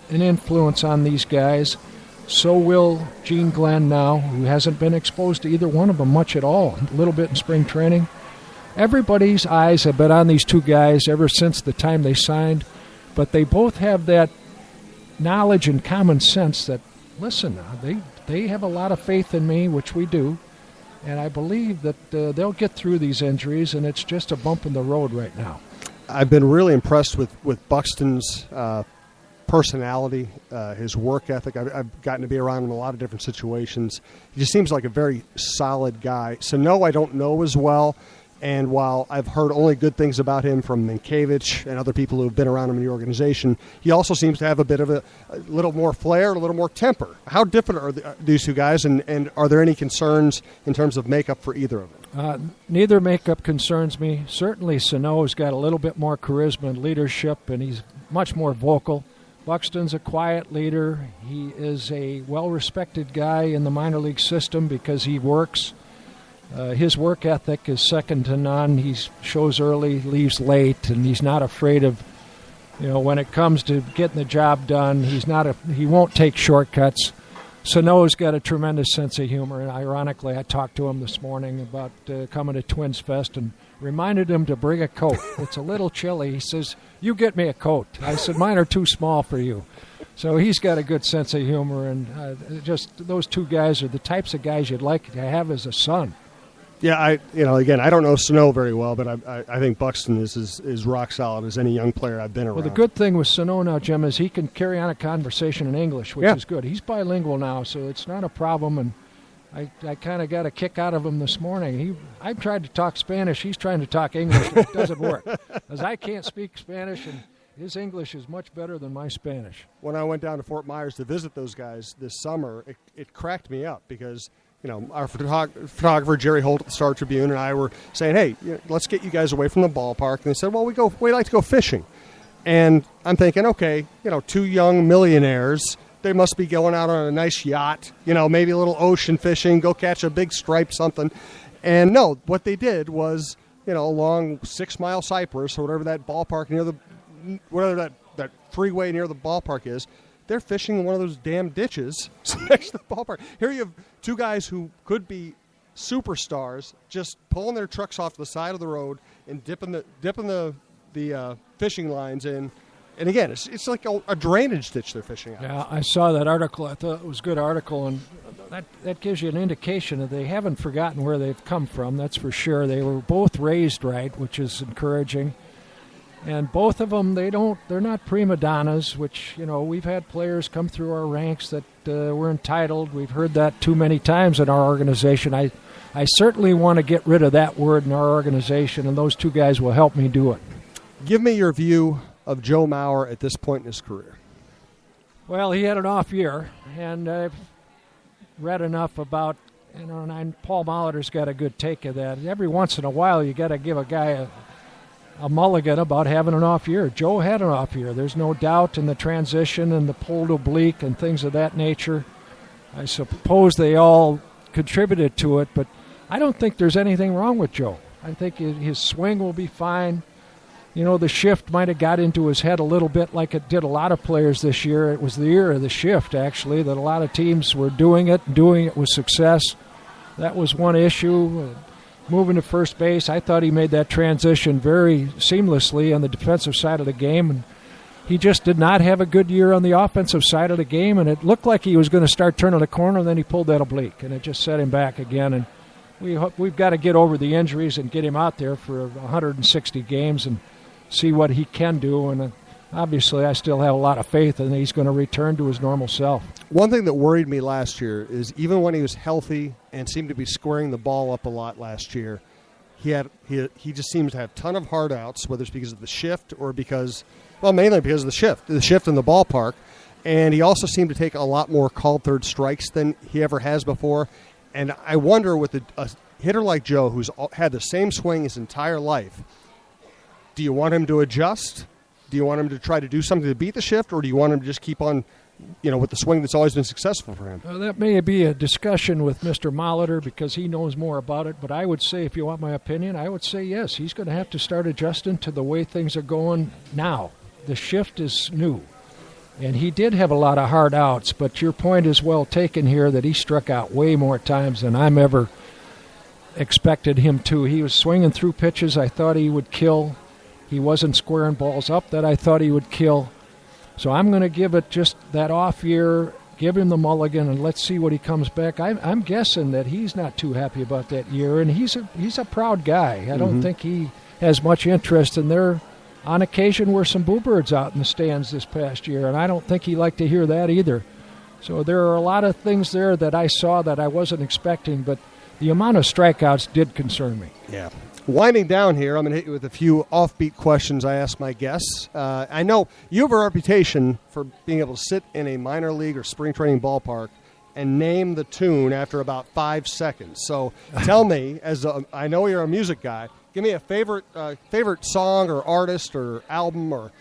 influence on these guys. So will Gene Glenn now, who hasn't been exposed to either one of them much at all, a little bit in spring training. Everybody's eyes have been on these two guys ever since the time they signed, but they both have that knowledge and common sense that, listen, they have a lot of faith in me, which we do, and I believe that they'll get through these injuries, and it's just a bump in the road right now. I've been really impressed with Buxton's personality, his work ethic. I've gotten to be around him in a lot of different situations. He just seems like a very solid guy. Sano I don't know as well, and while I've heard only good things about him from Minkiewicz and other people who have been around him in the organization, he also seems to have a bit of a little more flair, a little more temper. How different are these two guys, and are there any concerns in terms of makeup for either of them? Neither makeup concerns me. Certainly Sano's got a little bit more charisma and leadership, and he's much more vocal. Buxton's a quiet leader. He is a well-respected guy in the minor league system because he works. His work ethic is second to none. He shows early, leaves late, and he's not afraid of, when it comes to getting the job done, he won't take shortcuts. Sano's got a tremendous sense of humor, and ironically, I talked to him this morning about coming to Twins Fest and reminded him to bring a coat. It's a little chilly. He says, "You get me a coat." I said, "Mine are too small for you." So he's got a good sense of humor, and just those two guys are the types of guys you'd like to have as a son. Yeah, again, I don't know Sano very well, but I think Buxton is as rock solid as any young player I've been around. Well, the good thing with Sano now, Jim, is he can carry on a conversation in English, which is good. He's bilingual now, so it's not a problem, and I kind of got a kick out of him this morning. I tried to talk Spanish. He's trying to talk English. It doesn't work, because I can't speak Spanish, and his English is much better than my Spanish. When I went down to Fort Myers to visit those guys this summer, it cracked me up because our photographer, Jerry Holt at the Star Tribune, and I were saying, hey, let's get you guys away from the ballpark. And they said, well, we like to go fishing. And I'm thinking, okay, two young millionaires, they must be going out on a nice yacht, maybe a little ocean fishing, go catch a big stripe, something. And no, what they did was, along 6 Mile Cypress or whatever that ballpark whatever that freeway near the ballpark is, they're fishing in one of those damn ditches next to the ballpark. Here you have two guys who could be superstars just pulling their trucks off the side of the road and dipping the fishing lines in. And again, it's like a drainage ditch they're fishing out. Yeah, I saw that article. I thought it was a good article, and that gives you an indication that they haven't forgotten where they've come from. That's for sure. They were both raised right, which is encouraging. And both of them, they're not prima donnas, which, we've had players come through our ranks that were entitled. We've heard that too many times in our organization. I certainly want to get rid of that word in our organization, and those two guys will help me do it. Give me your view of Joe Mauer at this point in his career. Well, he had an off year, and I've read enough about, and Paul Molitor's got a good take of that. Every once in a while, you got to give a guy a mulligan about having an off year. Joe had an off year. There's no doubt in the transition and the pulled oblique and things of that nature. I suppose they all contributed to it, but I don't think there's anything wrong with Joe. I think his swing will be fine. The shift might have got into his head a little bit like it did a lot of players this year. It was the year of the shift, actually, that a lot of teams were doing it with success. That was one issue. Moving to first base, I thought he made that transition very seamlessly on the defensive side of the game, and he just did not have a good year on the offensive side of the game, and it looked like he was going to start turning the corner, and then he pulled that oblique, and it just set him back again. And we've got to get over the injuries and get him out there for 160 games and see what he can do, and obviously I still have a lot of faith in he's going to return to his normal self. One thing that worried me last year is even when he was healthy and seemed to be squaring the ball up a lot last year, he just seems to have a ton of hard outs, whether it's because of the shift or mainly because of the shift in the ballpark. And he also seemed to take a lot more called third strikes than he ever has before. And I wonder with a hitter like Joe, who's had the same swing his entire life, do you want him to adjust? Do you want him to try to do something to beat the shift, or do you want him to just keep on, with the swing that's always been successful for him? Well, that may be a discussion with Mr. Molitor because he knows more about it, but I would say, if you want my opinion, I would say yes. He's going to have to start adjusting to the way things are going now. The shift is new, and he did have a lot of hard outs, but your point is well taken here that he struck out way more times than I'm ever expected him to. He was swinging through pitches I thought he would kill. He wasn't squaring balls up that I thought he would kill. So I'm going to give it just that off year, give him the mulligan, and let's see what he comes back. I'm guessing that he's not too happy about that year, and he's a proud guy. I don't think he has much interest in there. On occasion were some boo birds out in the stands this past year, and I don't think he liked to hear that either. So there are a lot of things there that I saw that I wasn't expecting, but the amount of strikeouts did concern me. Yeah. Winding down here, I'm going to hit you with a few offbeat questions I ask my guests. I know you have a reputation for being able to sit in a minor league or spring training ballpark and name the tune after about 5 seconds. So tell me, I know you're a music guy, give me a favorite song or artist or album or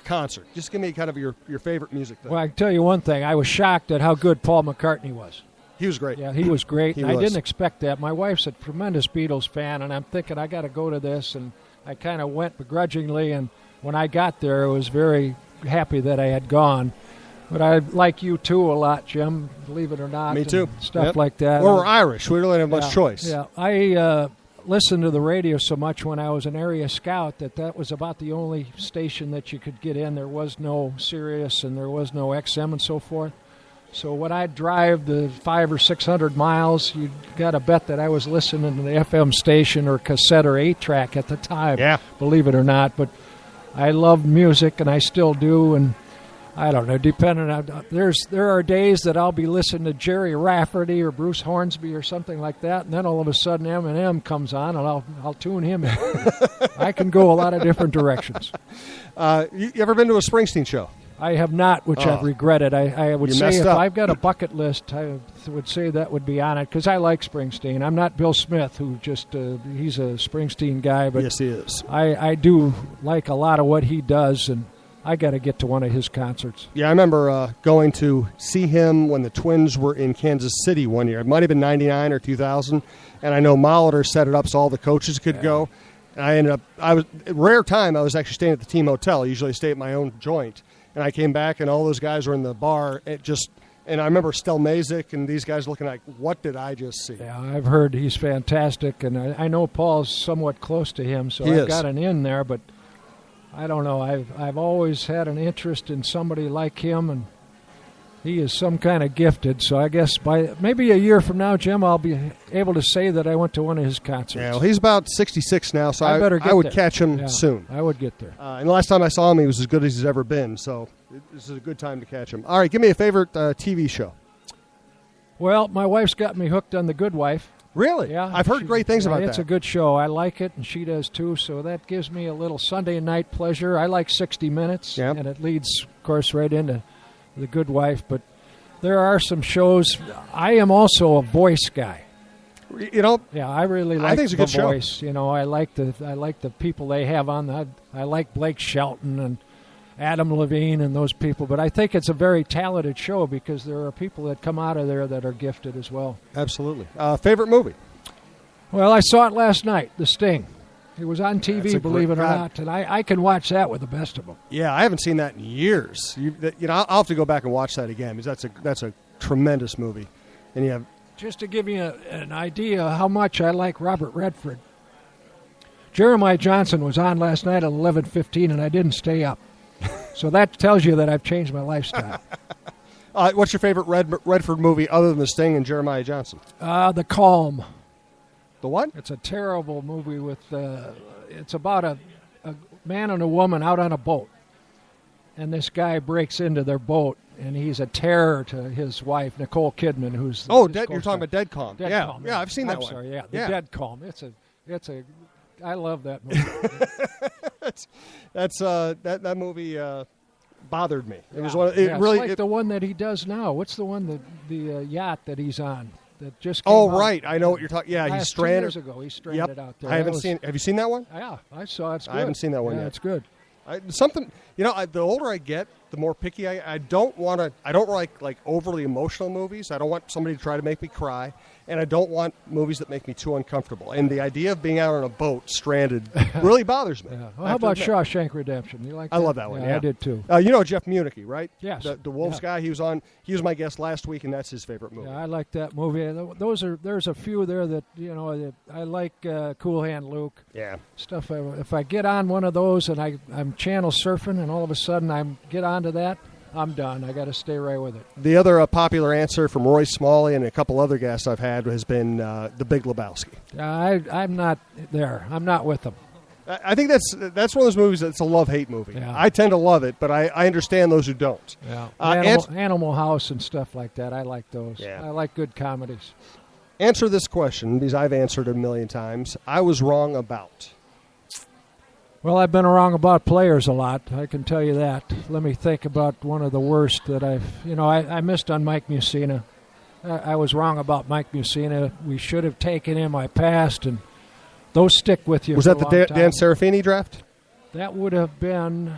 concert. Just give me kind of your favorite music thing. Well, I can tell you one thing. I was shocked at how good Paul McCartney was. He was great. Yeah, he was great. I didn't expect that. My wife's a tremendous Beatles fan, and I'm thinking I got to go to this, and I kind of went begrudgingly, and when I got there, I was very happy that I had gone. But I like you too a lot, Jim, believe it or not. Me too. Stuff like that. Or we're Irish. We really don't have much choice. Yeah, I listened to the radio so much when I was an area scout that was about the only station that you could get in. There was no Sirius and there was no XM and so forth. So when I drive the 500 or 600 miles, you got to bet that I was listening to the FM station or cassette or 8-track at the time. Yeah. Believe it or not. But I love music, and I still do, and I don't know, depending on, there are days that I'll be listening to Jerry Rafferty or Bruce Hornsby or something like that, and then all of a sudden Eminem comes on, and I'll tune him in. I can go a lot of different directions. You ever been to a Springsteen show? I have not, which I've regretted. I would say if I've got a bucket list, I would say that would be on it, because I like Springsteen. I'm not Bill Smith, who just, he's a Springsteen guy. But yes, he is. I do like a lot of what he does, and I got to get to one of his concerts. Yeah, I remember going to see him when the Twins were in Kansas City one year. It might have been 99 or 2000, and I know Molitor set it up so all the coaches could go. And I was rare time, I was actually staying at the team hotel. I usually stay at my own joint. And I came back, and all those guys were in the bar. And I remember Stel Mazik and these guys looking like, what did I just see? Yeah, I've heard he's fantastic, and I know Paul's somewhat close to him, so I've got an in there, but I don't know. I've always had an interest in somebody like him, and he is some kind of gifted. So I guess by maybe a year from now, Jim, I'll be able to say that I went to one of his concerts. Yeah, well, he's about 66 now, so I would catch him soon. I would get there. And the last time I saw him, he was as good as he's ever been. So this is a good time to catch him. All right, give me a favorite TV show. Well, my wife's got me hooked on The Good Wife. Really? Yeah. I've heard great things about that. It's a good show. I like it, and she does too, so that gives me a little Sunday night pleasure. I like 60 Minutes, and it leads, of course, right into The Good Wife. But there are some shows. I am also a voice guy. You know? Yeah, I really like the voice. Show. You know, I like the people they have on. I like Blake Shelton and Adam Levine and those people, but I think it's a very talented show because there are people that come out of there that are gifted as well. Absolutely. Favorite movie? Well, I saw it last night, The Sting. It was on TV, believe it or not, and I can watch that with the best of them. Yeah, I haven't seen that in years. I'll have to go back and watch that again because that's a tremendous movie. And you have just to give you an idea how much I like Robert Redford. Jeremiah Johnson was on last night at 11:15, and I didn't stay up. So that tells you that I've changed my lifestyle. What's your favorite Redford movie other than The Sting and Jeremiah Johnson? The Calm. The what? It's a terrible movie with. It's about a man and a woman out on a boat, and this guy breaks into their boat, and he's a terror to his wife, Nicole Kidman, who's. You're talking about Dead Calm. Dead Calm. Yeah, I've seen that one. Sorry, The Dead Calm. It's a. I love that movie. That movie bothered me. It was one. Really it's like the one that he does now. What's the one the yacht that he's on that just? Came out right. I know what you're talking. Yeah, he's stranded. 2 years ago, he's stranded out there. I haven't seen. Have you seen that one? Yeah, I saw it. It's good. I haven't seen that one yet. It's good. The older I get, the more picky I don't like overly emotional movies. I don't want somebody to try to make me cry, and I don't want movies that make me too uncomfortable. And the idea of being out on a boat stranded really bothers me. Yeah. Well, how about Shawshank Redemption? You like that? I love that one. Yeah, I did too. You know Jeff Municky, right? Yes. The Wolves guy. He was my guest last week, and that's his favorite movie. Yeah, I like that movie. There's a few there that that I like. Cool Hand Luke. Yeah. Stuff. If I get on one of those and I'm channel surfing, and all of a sudden I get onto that, I'm done. I got to stay right with it. The other popular answer from Roy Smalley and a couple other guests I've had has been The Big Lebowski. I'm not there. I'm not with them. I think that's one of those movies that's a love-hate movie. Yeah. I tend to love it, but I understand those who don't. Yeah. Animal House and stuff like that. I like those. Yeah. I like good comedies. Answer this question, because I've answered it a million times. I was wrong about. Well, I've been wrong about players a lot. I can tell you that. Let me think about one of the worst that I missed on Mike Mussina. I was wrong about Mike Mussina. We should have taken him. I passed, and those stick with you. Was that the Dan Serafini draft? That would have been.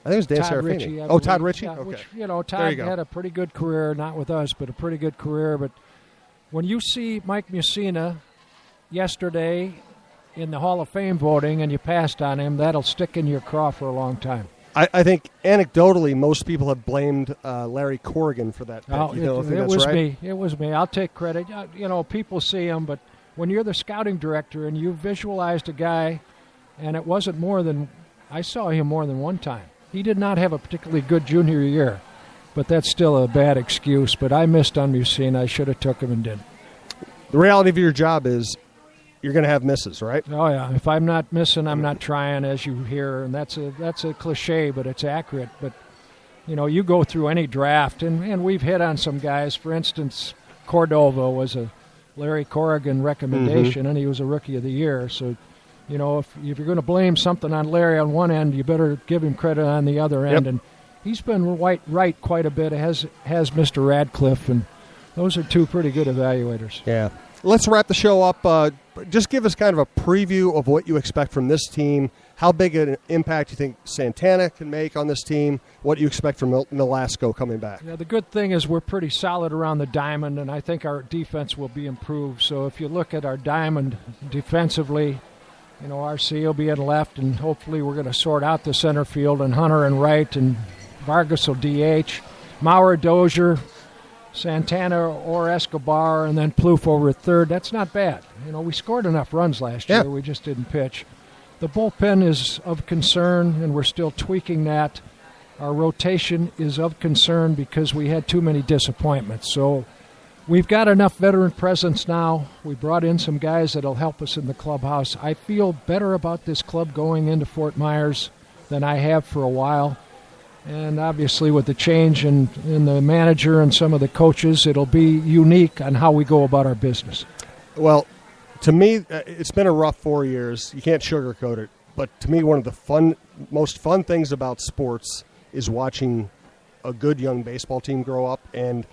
I think it was Dan Todd Serafini. Ritchie, Todd Ritchie? Yeah, okay. Which, Todd had a pretty good career, not with us, but a pretty good career. But when you see Mike Mussina yesterday in the Hall of Fame voting and you passed on him, that'll stick in your craw for a long time. I think anecdotally, most people have blamed Larry Corrigan for that pick. Oh, It was right? me. It was me. I'll take credit. People see him, but when you're the scouting director and you visualized a guy, and it wasn't more than I saw him more than one time. He did not have a particularly good junior year, but that's still a bad excuse. But I missed on Mussine. I should have took him and didn't. The reality of your job is you're going to have misses, right? Oh yeah. If I'm not missing, I'm not trying, as you hear, and that's a cliche, but it's accurate. But you go through any draft, and we've hit on some guys. For instance, Cordova was a Larry Corrigan recommendation, and he was a Rookie of the Year. So, if you're going to blame something on Larry on one end, you better give him credit on the other end. Yep. And he's been right quite a bit, as Mr. Radcliffe, and those are two pretty good evaluators. Yeah. Let's wrap the show up. Just give us kind of a preview of what you expect from this team, how big an impact you think Santana can make on this team, what you expect from Nolasco coming back. Yeah, the good thing is we're pretty solid around the diamond, and I think our defense will be improved. So if you look at our diamond defensively, RC will be in left, and hopefully we're going to sort out the center field, and Hunter and right, and Vargas will DH. Maurer, Dozier, Santana or Escobar, and then Plouffe over at third. That's not bad. We scored enough runs last year. We just didn't pitch. The bullpen is of concern, and we're still tweaking that. Our rotation is of concern because we had too many disappointments. So we've got enough veteran presence now. We brought in some guys that will help us in the clubhouse. I feel better about this club going into Fort Myers than I have for a while. And obviously with the change in the manager and some of the coaches, it'll be unique on how we go about our business. Well, to me, it's been a rough 4 years. You can't sugarcoat it. But to me, one of the most fun things about sports is watching a good young baseball team grow up. And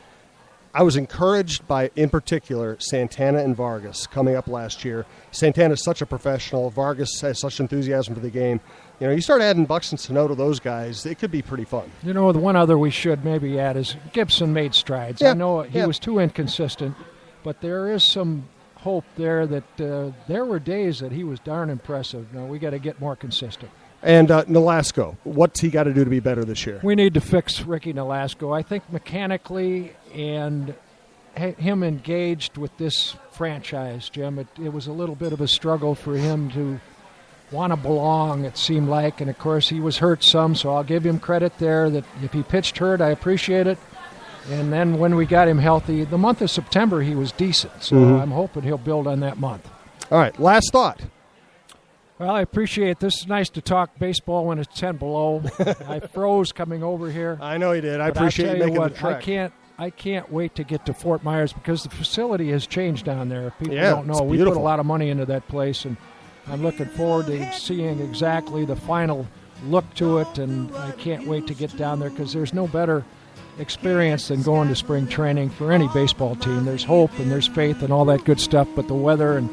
I was encouraged by, in particular, Santana and Vargas coming up last year. Santana's such a professional. Vargas has such enthusiasm for the game. You start adding Buxton Sono to those guys, it could be pretty fun. The one other we should maybe add is Gibson made strides. Yeah. I know he was too inconsistent, but there is some hope there that there were days that he was darn impressive. Now we got to get more consistent. And Nolasco, what's he got to do to be better this year? We need to fix Ricky Nolasco. I think mechanically and him engaged with this franchise, Jim, it was a little bit of a struggle for him to want to belong, it seemed like. And, of course, he was hurt some, so I'll give him credit there that if he pitched hurt, I appreciate it. And then when we got him healthy, the month of September he was decent. So I'm hoping he'll build on that month. All right, last thought. Well, I appreciate this. It's nice to talk baseball when it's 10 below. I froze coming over here. I know you did. I But appreciate I'll you tell making what, the trek. I can't wait to get to Fort Myers because the facility has changed down there. If people don't know, it's we put beautiful. a lot of money into that place, and I'm looking forward to seeing exactly the final look to it, and I can't wait to get down there because there's no better experience than going to spring training for any baseball team. There's hope and there's faith and all that good stuff, but the weather and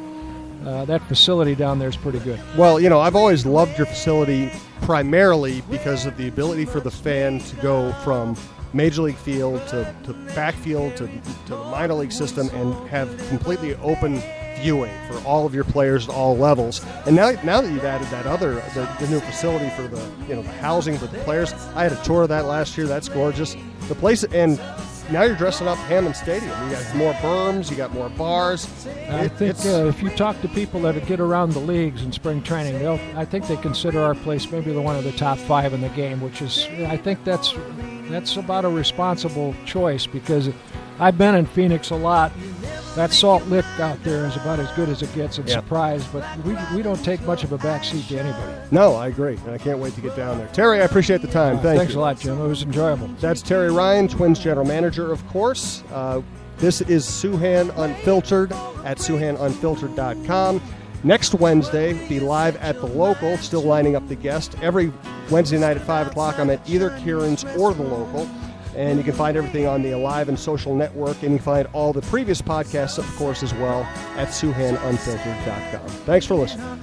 that facility down there is pretty good. Well, I've always loved your facility primarily because of the ability for the fan to go from Major League field to backfield to the minor league system and have completely open viewing for all of your players at all levels. And now that you've added that the new facility for the housing for the players, I had a tour of that last year. That's gorgeous. The place, and now you're dressing up Hammond Stadium. You got more berms, you got more bars. I think if you talk to people that get around the leagues in spring training, I think they consider our place maybe one of the top 5 in the game, which is, I think that's about a responsible choice because I've been in Phoenix a lot. That Salt Lick out there is about as good as it gets in surprise, but we don't take much of a backseat to anybody. No, I agree, and I can't wait to get down there. Terry, I appreciate the time. Thanks you. a lot, Jim. It was enjoyable. That's Terry Ryan, Twins General Manager, of course. This is Souhan Unfiltered at SOUHAN-UNFILTERED.com. Next Wednesday, be live at the local, still lining up the guest. Every Wednesday night at 5 o'clock, I'm at either Kieran's or the local. And you can find everything on the Alive and Social Network, and you can find all the previous podcasts, of course, as well at SOUHAN-UNFILTERED.com. Thanks for listening.